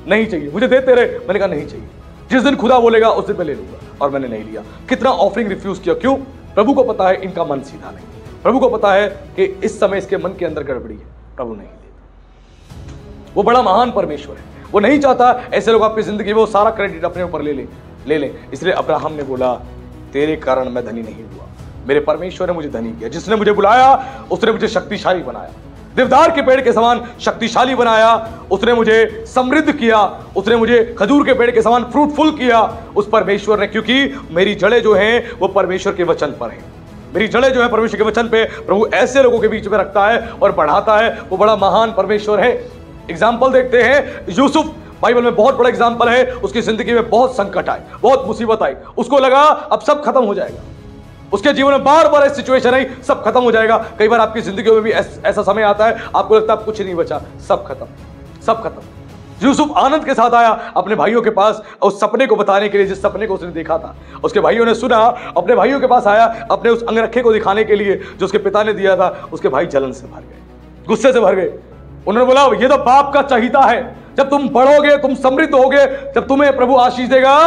नहीं चाहिए, मुझे देते रहे। मैंने कहा नहीं चाहिए, जिस दिन खुदा बोलेगा उस दिन मैं ले लूंगा, और मैंने नहीं लिया। कितना ऑफरिंग रिफ्यूज किया। क्यों? प्रभु को पता है इनका मन सीधा नहीं, प्रभु को पता है कि इस समय इसके मन के अंदर गड़बड़ी है, प्रभु नहीं देता। वो बड़ा महान परमेश्वर है, वो नहीं चाहता ऐसे लोग आपकी जिंदगी में वो सारा क्रेडिट अपने ऊपर ले ले। इसलिए अब्राहम ने बोला तेरे कारण मैं धनी नहीं हुआ, मेरे परमेश्वर ने मुझे धनी किया। जिसने मुझे बुलाया उसने मुझे शक्तिशाली बनाया, देवदार के पेड़ के समान शक्तिशाली बनाया। उसने मुझे समृद्ध किया, उसने मुझे खजूर के पेड़ के समान फ्रूटफुल किया, उस परमेश्वर ने। क्योंकि मेरी जड़ें जो हैं वो परमेश्वर के वचन पर हैं, मेरी जड़ें जो है परमेश्वर के वचन पे। प्रभु ऐसे लोगों के बीच में रखता है और बढ़ाता है, वो बड़ा महान परमेश्वर है। एग्जाम्पल देखते हैं, यूसुफ बाइबल में बहुत बड़ा एग्जाम्पल है, उसकी जिंदगी में बहुत संकट आए, बहुत मुसीबत आई, उसको लगा अब सब खत्म हो जाएगा, उसके जीवन में बार बार ऐसी सिचुएशन आई सब खत्म हो जाएगा। कई बार आपकी जिंदगी में भी ऐसा समय आता है, आपको लगता है अब कुछ नहीं बचा, सब खत्म, सब खत्म। यूसुफ आनंद के साथ आया अपने भाइयों के पास उस सपने को बताने के लिए, जिस सपने को उसने देखा था। उसके भाइयों ने सुना, अपने भाइयों के पास आया अपने उस अंगरखे को दिखाने के लिए जो उसके पिता ने दिया था। उसके भाई जलन से भर गए, गुस्से से भर गए। उन्होंने बोला ये तो बाप का चहीता है, जब तुम बढ़ोगे, तुम समृद्ध होगे, जब तुम्हें प्रभु आशीष देगा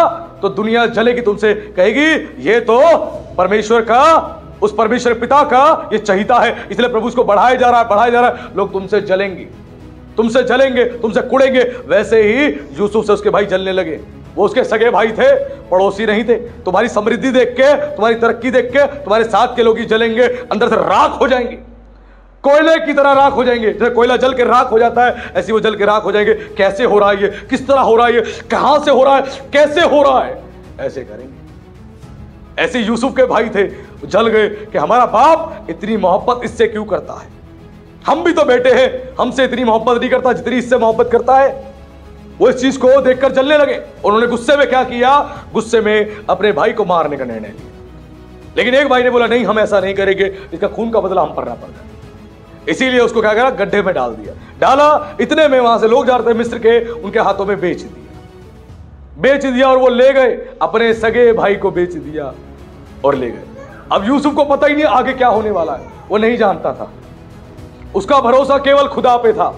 तो दुनिया जलेगी तुमसे, कहेगी ये तो परमेश्वर का, उस परमेश्वर पिता का ये चहीता है, इसलिए प्रभु उसको बढ़ाया जा रहा है, बढ़ाया जा रहा है। लोग तुमसे जलेंगे, तुमसे जलेंगे, तुमसे कुड़ेंगे। वैसे ही यूसुफ से उसके भाई जलने लगे। वो उसके सगे भाई थे, पड़ोसी नहीं थे। तुम्हारी समृद्धि देख के, तुम्हारी तरक्की देख के तुम्हारे साथ के लोग ही जलेंगे, अंदर से राख हो जाएंगे, कोयले की तरह राख हो जाएंगे। जैसे कोयला जल के राख हो जाता है, ऐसी वो जल के राख हो जाएंगे। कैसे हो रहा है ये, किस तरह हो रहा है ये, कहां से हो रहा है, कैसे हो रहा है, ऐसे करेंगे। ऐसे यूसुफ के भाई थे, जल गए कि हमारा बाप इतनी मोहब्बत इससे क्यों करता है, हम भी तो बेटे हैं, हमसे इतनी मोहब्बत नहीं करता जितनी इससे मोहब्बत करता है। वो इस चीज को देखकर जलने लगे। उन्होंने गुस्से में क्या किया, गुस्से में अपने भाई को मारने का निर्णय लिया। लेकिन एक भाई ने बोला नहीं, हम ऐसा नहीं करेंगे, इसका खून का बदला हम भरना पड़ेगा। इसीलिए उसको क्या करा, गड्ढे में डाल दिया। डाला, इतने में वहां से लोग जा रहे थे मिस्र के, उनके हाथों में बेच दिया और वो ले गए, अपने सगे भाई को बेच दिया और ले गए। अब यूसुफ को पता ही नहीं आगे क्या होने वाला है, वो नहीं जानता था। उसका भरोसा केवल खुदा पे था,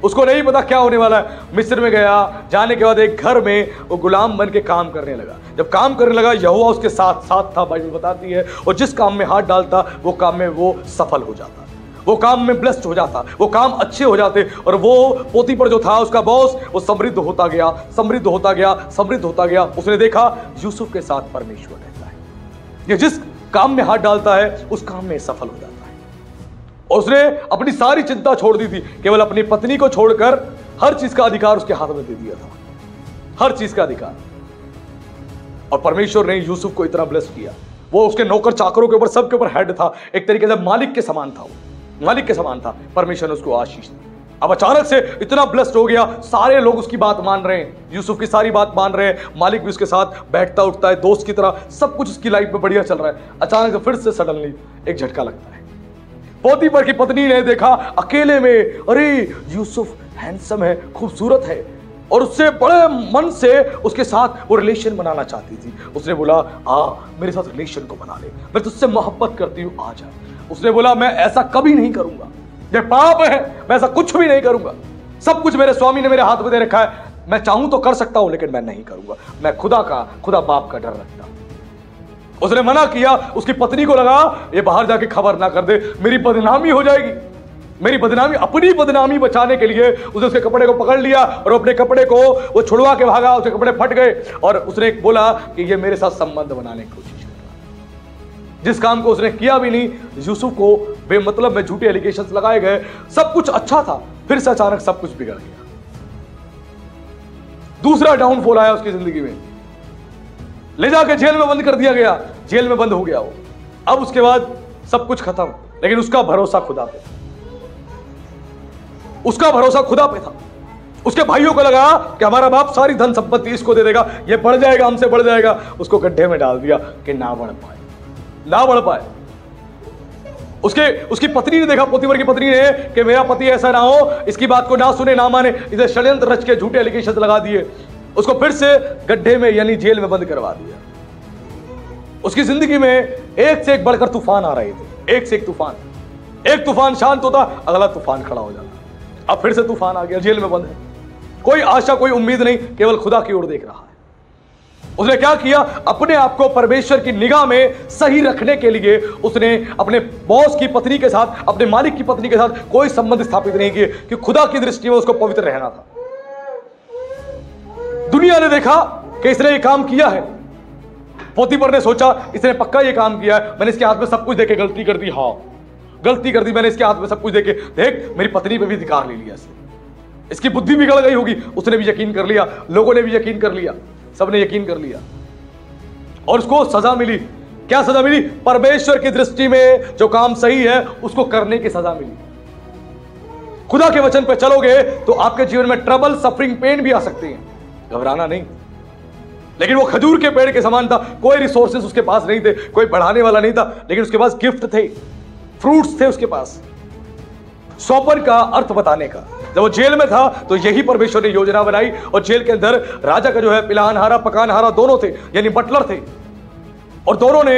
उसको नहीं पता क्या होने वाला है। मिस्र में गया, जाने के बाद एक घर में वो गुलाम बन के काम करने लगा। जब काम करने लगा, यहोवा उसके साथ साथ था, बाइबल बताती है, और जिस काम में हाथ डालता वो काम में वो सफल हो जाता, वो काम में ब्लेस्ड हो जाता, वो काम अच्छे हो जाते। और वो पोतीफर जो था उसका बॉस, वो समृद्ध होता गया, समृद्ध होता गया, समृद्ध होता गया। उसने देखा यूसुफ के साथ परमेश्वर रहता है, ये जिस काम में हाथ डालता है उस काम में सफल हो जाता है। और उसने अपनी सारी चिंता छोड़ दी थी, केवल अपनी पत्नी को छोड़कर हर चीज का अधिकार उसके हाथ में दे दिया था, हर चीज का अधिकार। और परमेश्वर ने यूसुफ को इतना ब्लेस किया, वो उसके नौकर चाकरों के ऊपर, सबके ऊपर हेड था, एक तरीके से मालिक के समान था, वो मालिक के समान था। परमेश्वर ने उसको आशीष दी। अब अचानक से इतना ब्लेस्ड हो गया, सारे लोग उसकी बात मान रहे हैं, यूसुफ की सारी बात मान रहे हैं, मालिक भी उसके साथ बैठता उठता है दोस्त की तरह, सब कुछ उसकी लाइफ में बढ़िया चल रहा है। अचानक से फिर से सडनली एक झटका लगता है। पोतीफर की पत्नी ने देखा अकेले में, अरे यूसुफ हैंडसम है, खूबसूरत है, और उससे बड़े मन से उसके साथ वो रिलेशन बनाना चाहती थी। उसने बोला मेरे साथ रिलेशन को बना ले, मैं तुझसे मोहब्बत करती हूँ, आ जा। उसने बोला मैं ऐसा कभी नहीं करूंगा, ये पाप है, मैं ऐसा कुछ भी नहीं करूंगा, सब कुछ मेरे स्वामी ने मेरे हाथ में दे रखा है, मैं चाहूं तो कर सकता हूं लेकिन मैं नहीं करूंगा, मैं खुदा बाप का डर रखता हूं। उसने मना किया। उसकी पत्नी को लगा ये बाहर जाके खबर ना कर दे, मेरी बदनामी हो जाएगी, मेरी बदनामी, अपनी बदनामी बचाने के लिए उसने उसके कपड़े को पकड़ लिया और अपने कपड़े को वो छुड़वा के भागा, उसके कपड़े फट गए। और उसने बोला कि ये मेरे साथ संबंध बनाने की कोशिश कर रहा, जिस काम को उसने किया भी नहीं। यूसुफ को बेमतलब में झूठे एलिगेशंस लगाए गए, सब कुछ अच्छा था, फिर से अचानक सब कुछ बिगड़ गया। दूसरा डाउनफॉल आया उसकी जिंदगी में, ले जाके जेल में बंद कर दिया गया, जेल में बंद हो गया वो। अब उसके बाद सब कुछ खत्म, लेकिन उसका भरोसा खुदा पे था, उसका भरोसा खुदा पे था। उसके भाइयों को लगा कि हमारा बाप सारी धन संपत्ति इसको दे देगा, ये बढ़ जाएगा, हमसे बढ़ जाएगा। उसको गड्ढे में डाल दिया कि ना बढ़ पाए, ना बढ़ पाए। उसकी पत्नी ने देखा, पोतीफर की पत्नी ने, कि मेरा पति ऐसा ना हो, इसकी बात को ना सुने ना माने, इसे षड्यंत्र रच के झूठे एलिगेशन लगा दिए। उसको फिर से गड्ढे में यानी जेल में बंद करवा दिया। उसकी जिंदगी में एक से एक बढ़कर तूफान आ रहे थे, एक से एक तूफान। एक तूफान शांत होता, अगला तूफान खड़ा हो जाता। अब फिर से तूफान आ गया, जेल में बंद है, कोई आशा कोई उम्मीद नहीं, केवल खुदा की ओर देख रहा है। उसने क्या किया, अपने आप को परमेश्वर की निगाह में सही रखने के लिए उसने अपने बॉस की पत्नी के साथ, अपने मालिक की पत्नी के साथ कोई संबंध स्थापित नहीं किए, कि खुदा की दृष्टि में उसको पवित्र रहना था। दुनिया ने देखा कि इसने ये काम किया है। पोतीफर ने सोचा इसने पक्का ये काम किया है, मैंने इसके हाथ में सब कुछ देके गलती कर दी, हाँ गलती कर दी मैंने, इसके हाथ में सब कुछ देके, देख मेरी पत्नी पे भी अधिकार ले लिया इसने, इसकी बुद्धि बिगड़ गई होगी। उसने भी यकीन कर लिया, लोगों ने भी यकीन कर लिया, सबने यकीन कर लिया, और उसको सजा मिली। क्या सजा मिली? परमेश्वर की दृष्टि में जो काम सही है उसको करने की सजा मिली। खुदा के वचन पे चलोगे तो आपके जीवन में ट्रबल, सफरिंग, पेन भी आ सकती है, घबराना नहीं। लेकिन वो खजूर के पेड़ के समान था, कोई रिसोर्सेस उसके पास नहीं थे, कोई बढ़ाने वाला नहीं था, लेकिन उसके पास गिफ्ट थे, फ्रूट्स थे उसके पास, सौपन का अर्थ बताने का। जब वो जेल में था तो यही परमेश्वर ने योजना बनाई, और जेल के अंदर राजा का जो है पिलानहारा पकानहारा दोनों थे, यानी बटलर थे, और दोनों ने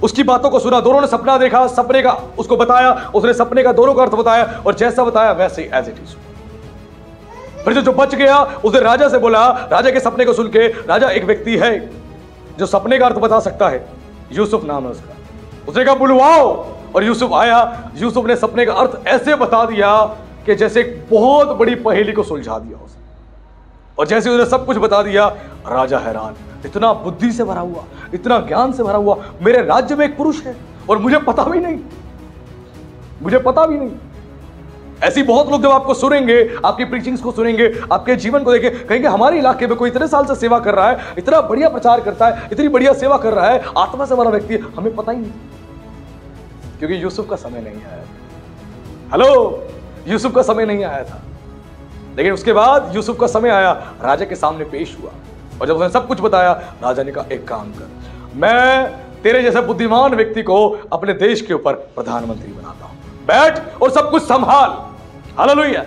उसकी बातों को सुना, दोनों ने सपना देखा, सपने का उसको बताया, उसने सपने का दोनों का अर्थ बताया, और जैसा बताया वैसे एज इट इज। फिर जो बच गया उसने राजा से बोला, राजा के सपने को सुन के, राजा एक व्यक्ति है जो सपने का अर्थ बता सकता है, यूसुफ नाम है उसका। उसने कहा बुलवाओ, और यूसुफ आया। यूसुफ ने सपने का अर्थ ऐसे बता दिया कि जैसे एक बहुत बड़ी पहेली को सुलझा दिया उसने, और जैसे उसने सब कुछ बता दिया, राजा हैरान, इतना बुद्धि से भरा हुआ, इतना ज्ञान से भरा हुआ, मेरे राज्य में एक पुरुष है और मुझे पता भी नहीं, मुझे पता भी नहीं। ऐसी बहुत लोग जब आपको सुनेंगे, आपकी प्रीचिंग्स को सुनेंगे, आपके जीवन को देखें, कहेंगे हमारे इलाके में कोई इतने साल से सेवा कर रहा है, इतना बढ़िया प्रचार करता है, इतनी बढ़िया सेवा कर रहा है, आत्मा से भरा व्यक्ति है, हमें पता ही नहीं, क्योंकि यूसुफ का समय नहीं आया। हेलो, यूसुफ का समय नहीं आया था। लेकिन उसके बाद यूसुफ का समय आया, राजा के सामने पेश हुआ, और जब उसने सब कुछ बताया, राजा ने कहा एक काम कर, मैं तेरे जैसे बुद्धिमान व्यक्ति को अपने देश के ऊपर प्रधानमंत्री बनाता हूं, बैठ और सब कुछ संभाल। हालेलुया।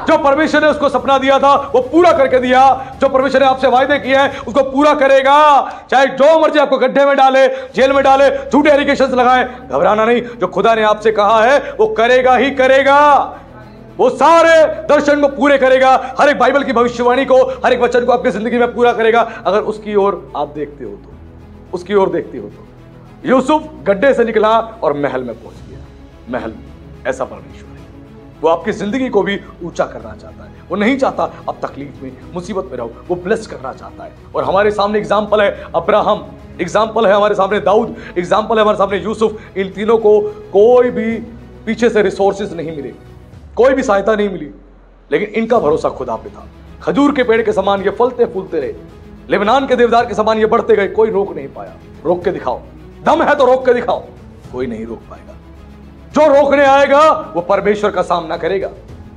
जो परमेश्वर ने उसको सपना दिया था वो पूरा करके दिया, जो परमेश्वर ने आपसे वायदे किए हैं उसको पूरा करेगा, चाहे जो मर्जी आपको गड्ढे में डाले, जेल में डाले, झूठे एलिगेशंस लगाए, घबराना नहीं। जो खुदा ने आपसे कहा है वो करेगा ही करेगा, वो सारे दर्शन को पूरे करेगा, हर एक बाइबल की भविष्यवाणी को, हर एक वचन को आपकी जिंदगी में पूरा करेगा, अगर उसकी ओर आप देखते हो तो, उसकी ओर देखते हो तो। यूसुफ गड्ढे से निकला और महल में पहुंच गया। महल, ऐसा परमेश्वर है, वो आपकी जिंदगी को भी ऊंचा करना चाहता है। वो नहीं चाहता आप तकलीफ में, मुसीबत में रहो, वो ब्लेस करना चाहता है। और हमारे सामने एग्जाम्पल है अब्राहम, एग्जाम्पल है हमारे सामने दाऊद, एग्जाम्पल है हमारे सामने यूसुफ। इन तीनों को कोई भी पीछे से रिसोर्सेज नहीं मिले, कोई भी सहायता नहीं मिली, लेकिन इनका भरोसा खुदा पे था। खजूर के पेड़ के समान ये फलते फूलते रहे, लेबनान के देवदार के समान ये बढ़ते गए, कोई रोक नहीं पाया। रोक के दिखाओ, दम है तो रोक के दिखाओ, कोई नहीं रोक पाएगा। जो रोकने आएगा वो परमेश्वर का सामना करेगा,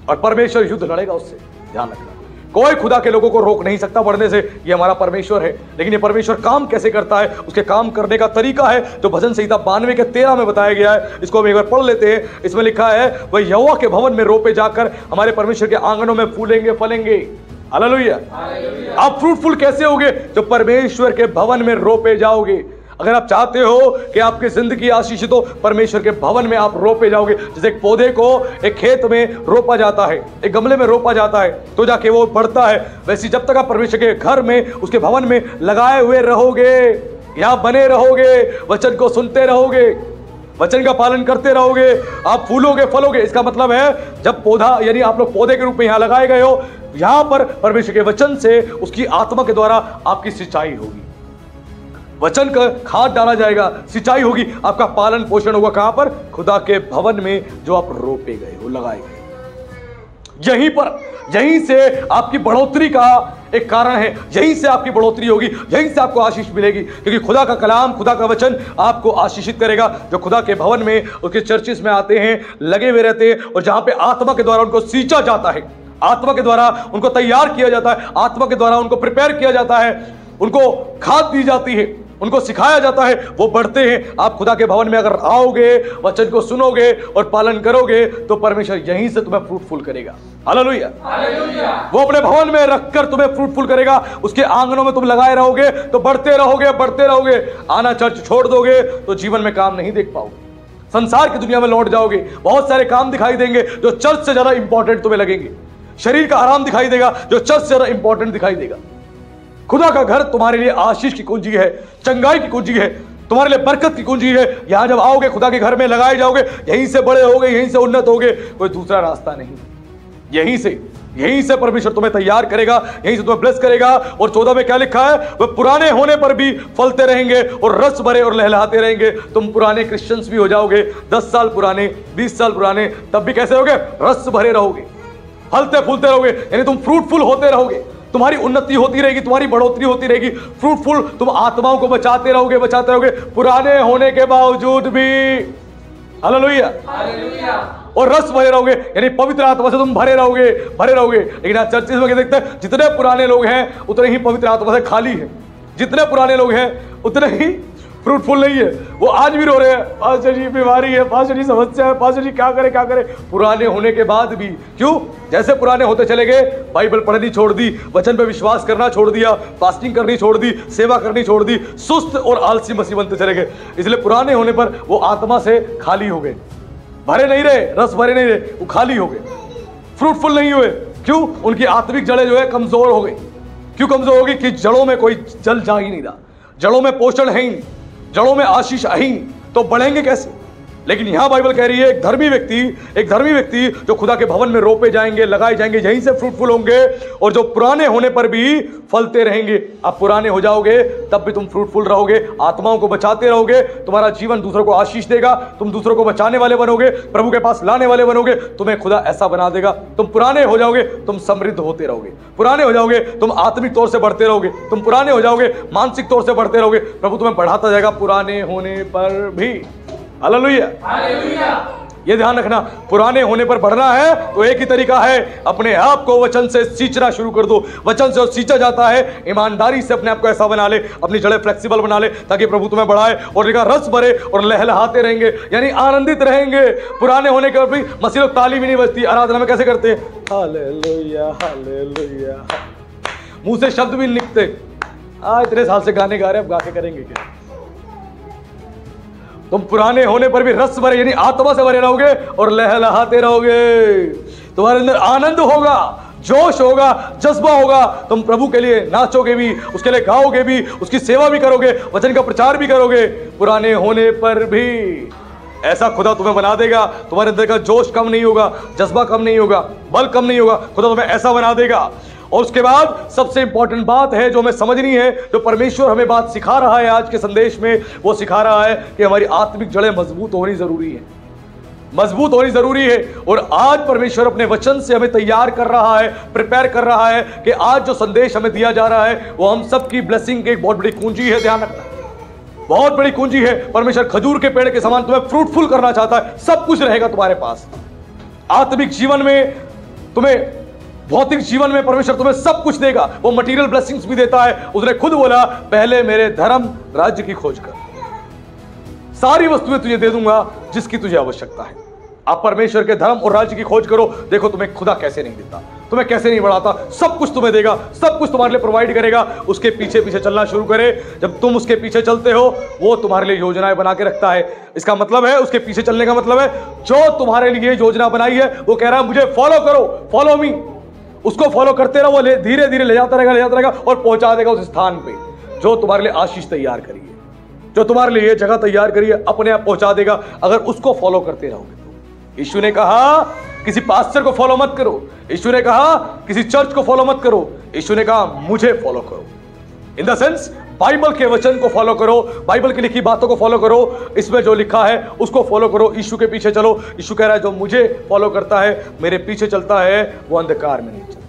और परमेश्वर युद्ध लड़ेगा उससे, ध्यान रखना। कोई खुदा के लोगों को रोक नहीं सकता बढ़ने से, ये हमारा परमेश्वर है। लेकिन ये परमेश्वर काम कैसे करता है, उसके काम करने का तरीका है जो भजन संहिता 92 के 13 में बताया गया है। इसको हम एक बार पढ़ लेते हैं। इसमें लिखा है, वह यहोवा के भवन में रोपे जाकर हमारे परमेश्वर के आंगनों में फूलेंगे फलेंगे। हालेलुया। आप फ्रूटफुल कैसे होगे? जो परमेश्वर के भवन में रोपे जाओगे। अगर आप चाहते हो कि आपकी जिंदगी आशीषित हो, परमेश्वर के भवन में आप रोपे जाओगे। जैसे एक पौधे को एक खेत में रोपा जाता है, एक गमले में रोपा जाता है, तो जाके वो बढ़ता है, वैसे जब तक आप परमेश्वर के घर में, उसके भवन में लगाए हुए रहोगे, यहां बने रहोगे, वचन को सुनते रहोगे, वचन का पालन करते रहोगे, आप फूलोगे फलोगे। इसका मतलब है जब पौधा, यानी आप लोग पौधे के रूप में यहां लगाए गए हो, यहां पर परमेश्वर के वचन से, उसकी आत्मा के द्वारा आपकी सिंचाई होगी, वचन का खाद डाला जाएगा, सिंचाई होगी, आपका पालन पोषण होगा। कहां पर? खुदा के भवन में, जो आप रोपे गए हो, लगाए गए। यहीं पर, यहीं से आपकी बढ़ोतरी का एक कारण है, यहीं से आपकी बढ़ोतरी होगी, यहीं से आपको आशीष मिलेगी, क्योंकि खुदा का कलाम, खुदा का वचन आपको आशीषित करेगा। जो खुदा के भवन में, उसके चर्चेस में आते हैं, लगे हुए रहते हैं, और जहां पे आत्मा के द्वारा उनको सींचा जाता है, आत्मा के द्वारा उनको तैयार किया जाता है, आत्मा के द्वारा उनको प्रिपेयर किया जाता है, उनको खाद दी जाती है, उनको सिखाया जाता है, वो बढ़ते हैं। आप खुदा के भवन में अगर आओगे, वचन को सुनोगे और पालन करोगे, तो परमेश्वर यहीं से तुम्हें फ्रूटफुल करेगा। हालेलुया। वो अपने भवन में रखकर तुम्हें फ्रूटफुल करेगा। उसके आंगनों में तुम लगाए रहोगे तो बढ़ते रहोगे, बढ़ते रहोगे। आना चर्च छोड़ दोगे तो जीवन में काम नहीं देख पाओगे, संसार की दुनिया में लौट जाओगे। बहुत सारे काम दिखाई देंगे जो चर्च से ज्यादा इंपॉर्टेंट तुम्हें लगेंगे। शरीर का आराम दिखाई देगा जो चर्च से ज्यादा इंपॉर्टेंट दिखाई देगा। खुदा का घर तुम्हारे लिए आशीष की कुंजी है, चंगाई की कुंजी है, तुम्हारे लिए बरकत की कुंजी है। यहां जब आओगे, खुदा के घर में लगाए जाओगे, यहीं से बड़े होगे, यहीं से उन्नत होगे, कोई दूसरा रास्ता नहीं। यहीं से परमेश्वर तुम्हें तैयार करेगा, यहीं से तुम्हें ब्लेस करेगा। और 14 में क्या लिखा है? वह पुराने होने पर भी फलते रहेंगे और रस भरे और लहलहाते रहेंगे। तुम पुराने क्रिश्चियंस भी हो जाओगे, 10 साल पुराने, 20 साल पुराने, तब भी कैसे होगे? रस भरे रहोगे, फलते फूलते रहोगे, यानी तुम फ्रूटफुल होते रहोगे। तुम्हारी उन्नति होती रहेगी, तुम्हारी बढ़ोतरी होती रहेगी, फ्रूटफुल। तुम आत्माओं को बचाते रहोगे, बचाते रहोगे, पुराने होने के बावजूद भी। हालेलुया। और रस भरे रहोगे, यानी पवित्र आत्मा से तुम भरे रहोगे, भरे रहोगे। लेकिन आज चर्चिस में देखते हैं जितने पुराने लोग हैं उतने ही पवित्र आत्मा से खाली है, जितने पुराने लोग हैं उतने ही फ्रूटफुल नहीं है। वो आज भी रो रहे हैं, पास्टर जी बीमारी है, पास्टर जी समस्या है, पास्टर जी क्या करे क्या करे। पुराने होने के बाद भी क्यों? जैसे पुराने होते चले गए, बाइबल पढ़नी छोड़ दी, वचन पे विश्वास करना छोड़ दिया, फास्टिंग करनी छोड़ दी, सेवा करनी छोड़ दी, सुस्त और आलसी मसीह बनते चले गए। इसलिए पुराने होने पर वो आत्मा से खाली हो गए, भरे नहीं रहे, रस भरे नहीं रहे, वो खाली हो गए, फ्रूटफुल नहीं हुए। क्यों? उनकी आत्मिक जड़ें जो है कमजोर हो गई। क्यों कमजोर होगी? कि जड़ों में कोई जल जा ही नहीं रहा, जड़ों में पोषण है ही नहीं, जड़ों में आशीष है ही नहीं, तो बढ़ेंगे कैसे? लेकिन यहां बाइबल कह रही है एक धर्मी व्यक्ति जो खुदा के भवन में रोपे जाएंगे, लगाए जाएंगे, यहीं से फ्रूटफुल होंगे और जो पुराने होने पर भी फलते रहेंगे। आप पुराने हो जाओगे तब भी तुम फ्रूटफुल रहोगे, आत्माओं को बचाते रहोगे, तुम्हारा जीवन दूसरों को आशीष देगा, तुम दूसरों को बचाने वाले बनोगे, प्रभु के पास लाने वाले बनोगे, तुम्हें खुदा ऐसा बना देगा। तुम पुराने हो जाओगे, तुम समृद्ध होते रहोगे, पुराने हो जाओगे, तुम आत्मिक तौर से बढ़ते रहोगे, तुम पुराने हो जाओगे, मानसिक तौर से बढ़ते रहोगे, प्रभु तुम्हें बढ़ाता जाएगा पुराने होने पर भी। Hallelujah, hallelujah. ये ध्यान रखना, पुराने होने पर बढ़ना है तो एक ही तरीका है, अपने आप को वचन से सींचना शुरू कर दो। वचन से सींचा जाता है, ईमानदारी से अपने आप को ऐसा बना ले, अपनी जड़ें फ्लेक्सिबल बना ले, ताकि प्रभु तुम्हें बढ़ाए और देखा रस भरे और लहलहाते रहेंगे, यानी आनंदित रहेंगे। पुराने होने के बाद भी मसीह लोग ताली भी नहीं बजती, आराधना में कैसे करते हैं? हालेलुया, हालेलुया, मुंह से शब्द भी निकलते। इतने साल से गाने गा रहे, अब गा के करेंगे क्या? तुम पुराने होने पर भी रस भरे, यानी आत्मा से भरे रहोगे और लहलहाते रहोगे। तुम्हारे अंदर आनंद होगा, जोश होगा, जज्बा होगा, तुम प्रभु के लिए नाचोगे भी, उसके लिए गाओगे भी, उसकी सेवा भी करोगे, वचन का प्रचार भी करोगे। पुराने होने पर भी ऐसा खुदा तुम्हें बना देगा, तुम्हारे अंदर का जोश कम नहीं होगा, जज्बा कम नहीं होगा, बल कम नहीं होगा, खुदा तुम्हें ऐसा बना देगा। और उसके बाद सबसे इंपॉर्टेंट बात है जो हमें समझनी है, जो परमेश्वर हमें बात सिखा रहा है आज के संदेश में, वो सिखा रहा है कि हमारी आत्मिक जड़ें मजबूत होनी जरूरी है, मजबूत होनी जरूरी है। और आज परमेश्वर अपने वचन से हमें तैयार कर रहा है, प्रिपेयर कर रहा है कि आज जो संदेश हमें दिया जा रहा है वो हम सबकी ब्लेसिंग की एक बहुत बड़ी कुंजी है। ध्यान रखना, बहुत बड़ी कुंजी है। परमेश्वर खजूर के पेड़ के समान तुम्हें फ्रूटफुल करना चाहता है, सब कुछ रहेगा तुम्हारे पास। आत्मिक जीवन में, तुम्हें भौतिक जीवन में परमेश्वर तुम्हें सब कुछ देगा, वो मटेरियल ब्लेसिंग्स भी देता है। उसने खुद बोला, पहले मेरे धर्म राज्य की खोज कर, सारी वस्तुएं तुझे दे दूंगा जिसकी तुझे आवश्यकता है। आप परमेश्वर के धर्म और राज्य की खोज करो, देखो तुम्हें खुदा कैसे नहीं देता, तुम्हें कैसे नहीं बढ़ाता, सब कुछ तुम्हें देगा, सब कुछ तुम्हारे लिए प्रोवाइड करेगा। उसके पीछे पीछे चलना शुरू करे। जब तुम उसके पीछे चलते हो, वो तुम्हारे लिए योजनाएं बना के रखता है। इसका मतलब है, उसके पीछे चलने का मतलब है, जो तुम्हारे लिए योजना बनाई है वो कह रहा है मुझे फॉलो करो, फॉलो मी। उसको फॉलो करते रहो, वो धीरे धीरे ले जाता रहेगा और पहुंचा देगा उस स्थान पे जो तुम्हारे लिए आशीष तैयार करी है, जो तुम्हारे लिए ये जगह तैयार करी है, अपने आप पहुंचा देगा अगर उसको फॉलो करते रहोगे तो। यीशु ने कहा किसी पास्टर को फॉलो मत करो, यीशु ने कहा किसी चर्च को फॉलो मत करो, यीशु ने कहा मुझे फॉलो करो। इन द सेंस, बाइबल के वचन को फॉलो करो, बाइबल की लिखी बातों को फॉलो करो, इसमें जो लिखा है उसको फॉलो करो, यीशु के पीछे चलो। यीशु कह रहा है जो मुझे फॉलो करता है, मेरे पीछे चलता है, वो अंधकार में नहीं चलता,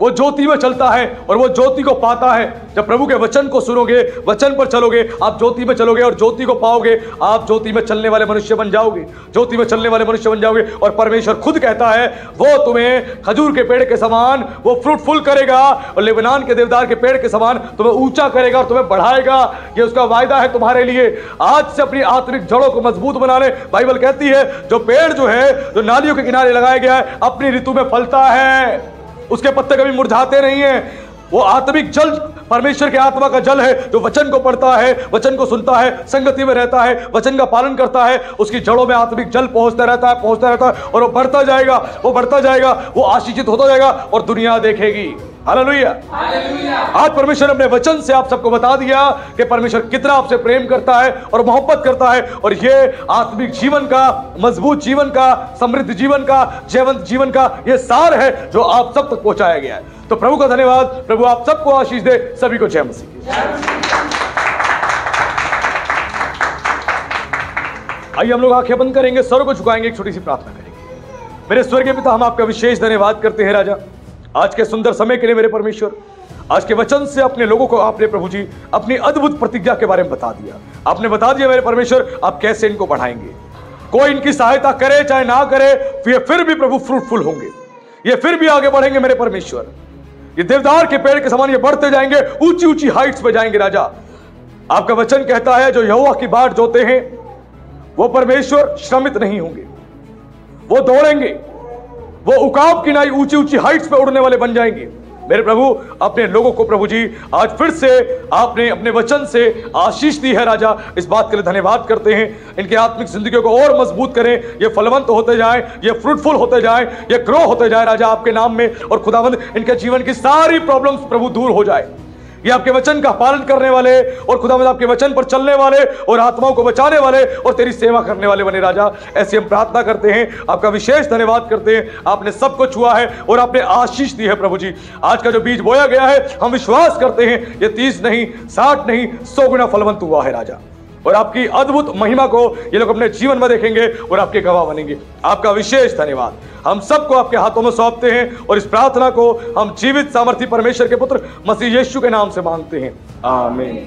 वो ज्योति में चलता है और वो ज्योति को पाता है। जब प्रभु के वचन को सुनोगे, वचन पर चलोगे, आप ज्योति में चलोगे और ज्योति को पाओगे। आप ज्योति में चलने वाले मनुष्य बन जाओगे, ज्योति में चलने वाले मनुष्य बन जाओगे। और परमेश्वर खुद कहता है वो तुम्हें खजूर के पेड़ के समान वो फ्रूटफुल करेगा और लेबनान के देवदार के पेड़ के समान तुम्हें ऊंचा करेगा और तुम्हें बढ़ाएगा। ये उसका वायदा है तुम्हारे लिए। आज से अपनी आत्मिक जड़ों को मजबूत बना ले। बाइबल कहती है जो पेड़ जो है, जो नालियों के किनारे लगाया गया है, अपनी ऋतु में फलता है, उसके पत्ते कभी मुरझाते नहीं हैं। वो आत्मिक जल परमेश्वर के आत्मा का जल है जो वचन को पढ़ता है, वचन को सुनता है, संगति में रहता है, वचन का पालन करता है, उसकी जड़ों में आत्मिक जल पहुंचता रहता है और वो बढ़ता जाएगा, वो आशीषित होता जाएगा और दुनिया देखेगी। Hallelujah, hallelujah. आज परमेश्वर अपने वचन से आप सबको बता दिया कि परमेश्वर कितना आपसे प्रेम करता है और मोहब्बत करता है। और ये आत्मिक जीवन का, मजबूत जीवन का, समृद्ध जीवन का, जीवंत जीवन का ये सार है जो आप सब तक पहुंचाया गया है। तो प्रभु का धन्यवाद। प्रभु आप सबको आशीष दे। सभी को जय मसीह। आइए हम लोग आंखें बंद करेंगे, सर को झुकाएंगे, एक छोटी सी प्रार्थना करेंगे। मेरे स्वर्गीय पिता, हम आपका विशेष धन्यवाद करते हैं राजा, आज के सुंदर समय के लिए। मेरे परमेश्वर, आज के वचन से अपने लोगों को आपने प्रभु जी अपनी अद्भुत प्रतिज्ञा के बारे में बता दिया। आपने बता दिया मेरे परमेश्वर आप कैसे इनको बढ़ाएंगे। कोई इनकी सहायता करे चाहे ना करे, ये फिर भी प्रभु फ्रूटफुल होंगे, ये फिर भी आगे बढ़ेंगे मेरे परमेश्वर। ये देवदार के पेड़ के समान ये बढ़ते जाएंगे, ऊंची ऊंची हाइट्स पे जाएंगे। राजा आपका वचन कहता है जो यहोवा की बाट जोते हैं वो परमेश्वर श्रमित नहीं होंगे, वो दौड़ेंगे, वो उकाब की नाई ऊंची ऊंची हाइट्स पे उड़ने वाले बन जाएंगे। मेरे प्रभु अपने लोगों को प्रभु जी आज फिर से आपने अपने वचन से आशीष दी है। राजा इस बात के लिए धन्यवाद करते हैं। इनकी आत्मिक जिंदगी को और मजबूत करें, ये फलवंत होते जाएं, ये फ्रूटफुल होते जाएं, ये ग्रो होते जाएं राजा आपके नाम में। और खुदावंद इनके जीवन की सारी प्रॉब्लम्स प्रभु दूर हो जाए। ये आपके वचन का पालन करने वाले और खुदावंद आपके वचन पर चलने वाले और आत्माओं को बचाने वाले और तेरी सेवा करने वाले बने। राजा ऐसे हम प्रार्थना करते हैं, आपका विशेष धन्यवाद करते हैं। आपने सबको छुआ है और आपने आशीष दी है प्रभु जी। आज का जो बीज बोया गया है हम विश्वास करते हैं ये 30 नहीं 60 नहीं 100 गुना फलवंत हुआ है राजा। और आपकी अद्भुत महिमा को ये लोग अपने जीवन में देखेंगे और आपके गवाह बनेंगे। आपका विशेष धन्यवाद। हम सबको आपके हाथों में सौंपते हैं और इस प्रार्थना को हम जीवित सामर्थी परमेश्वर के पुत्र मसीह यीशु के नाम से मांगते हैं, आमीन।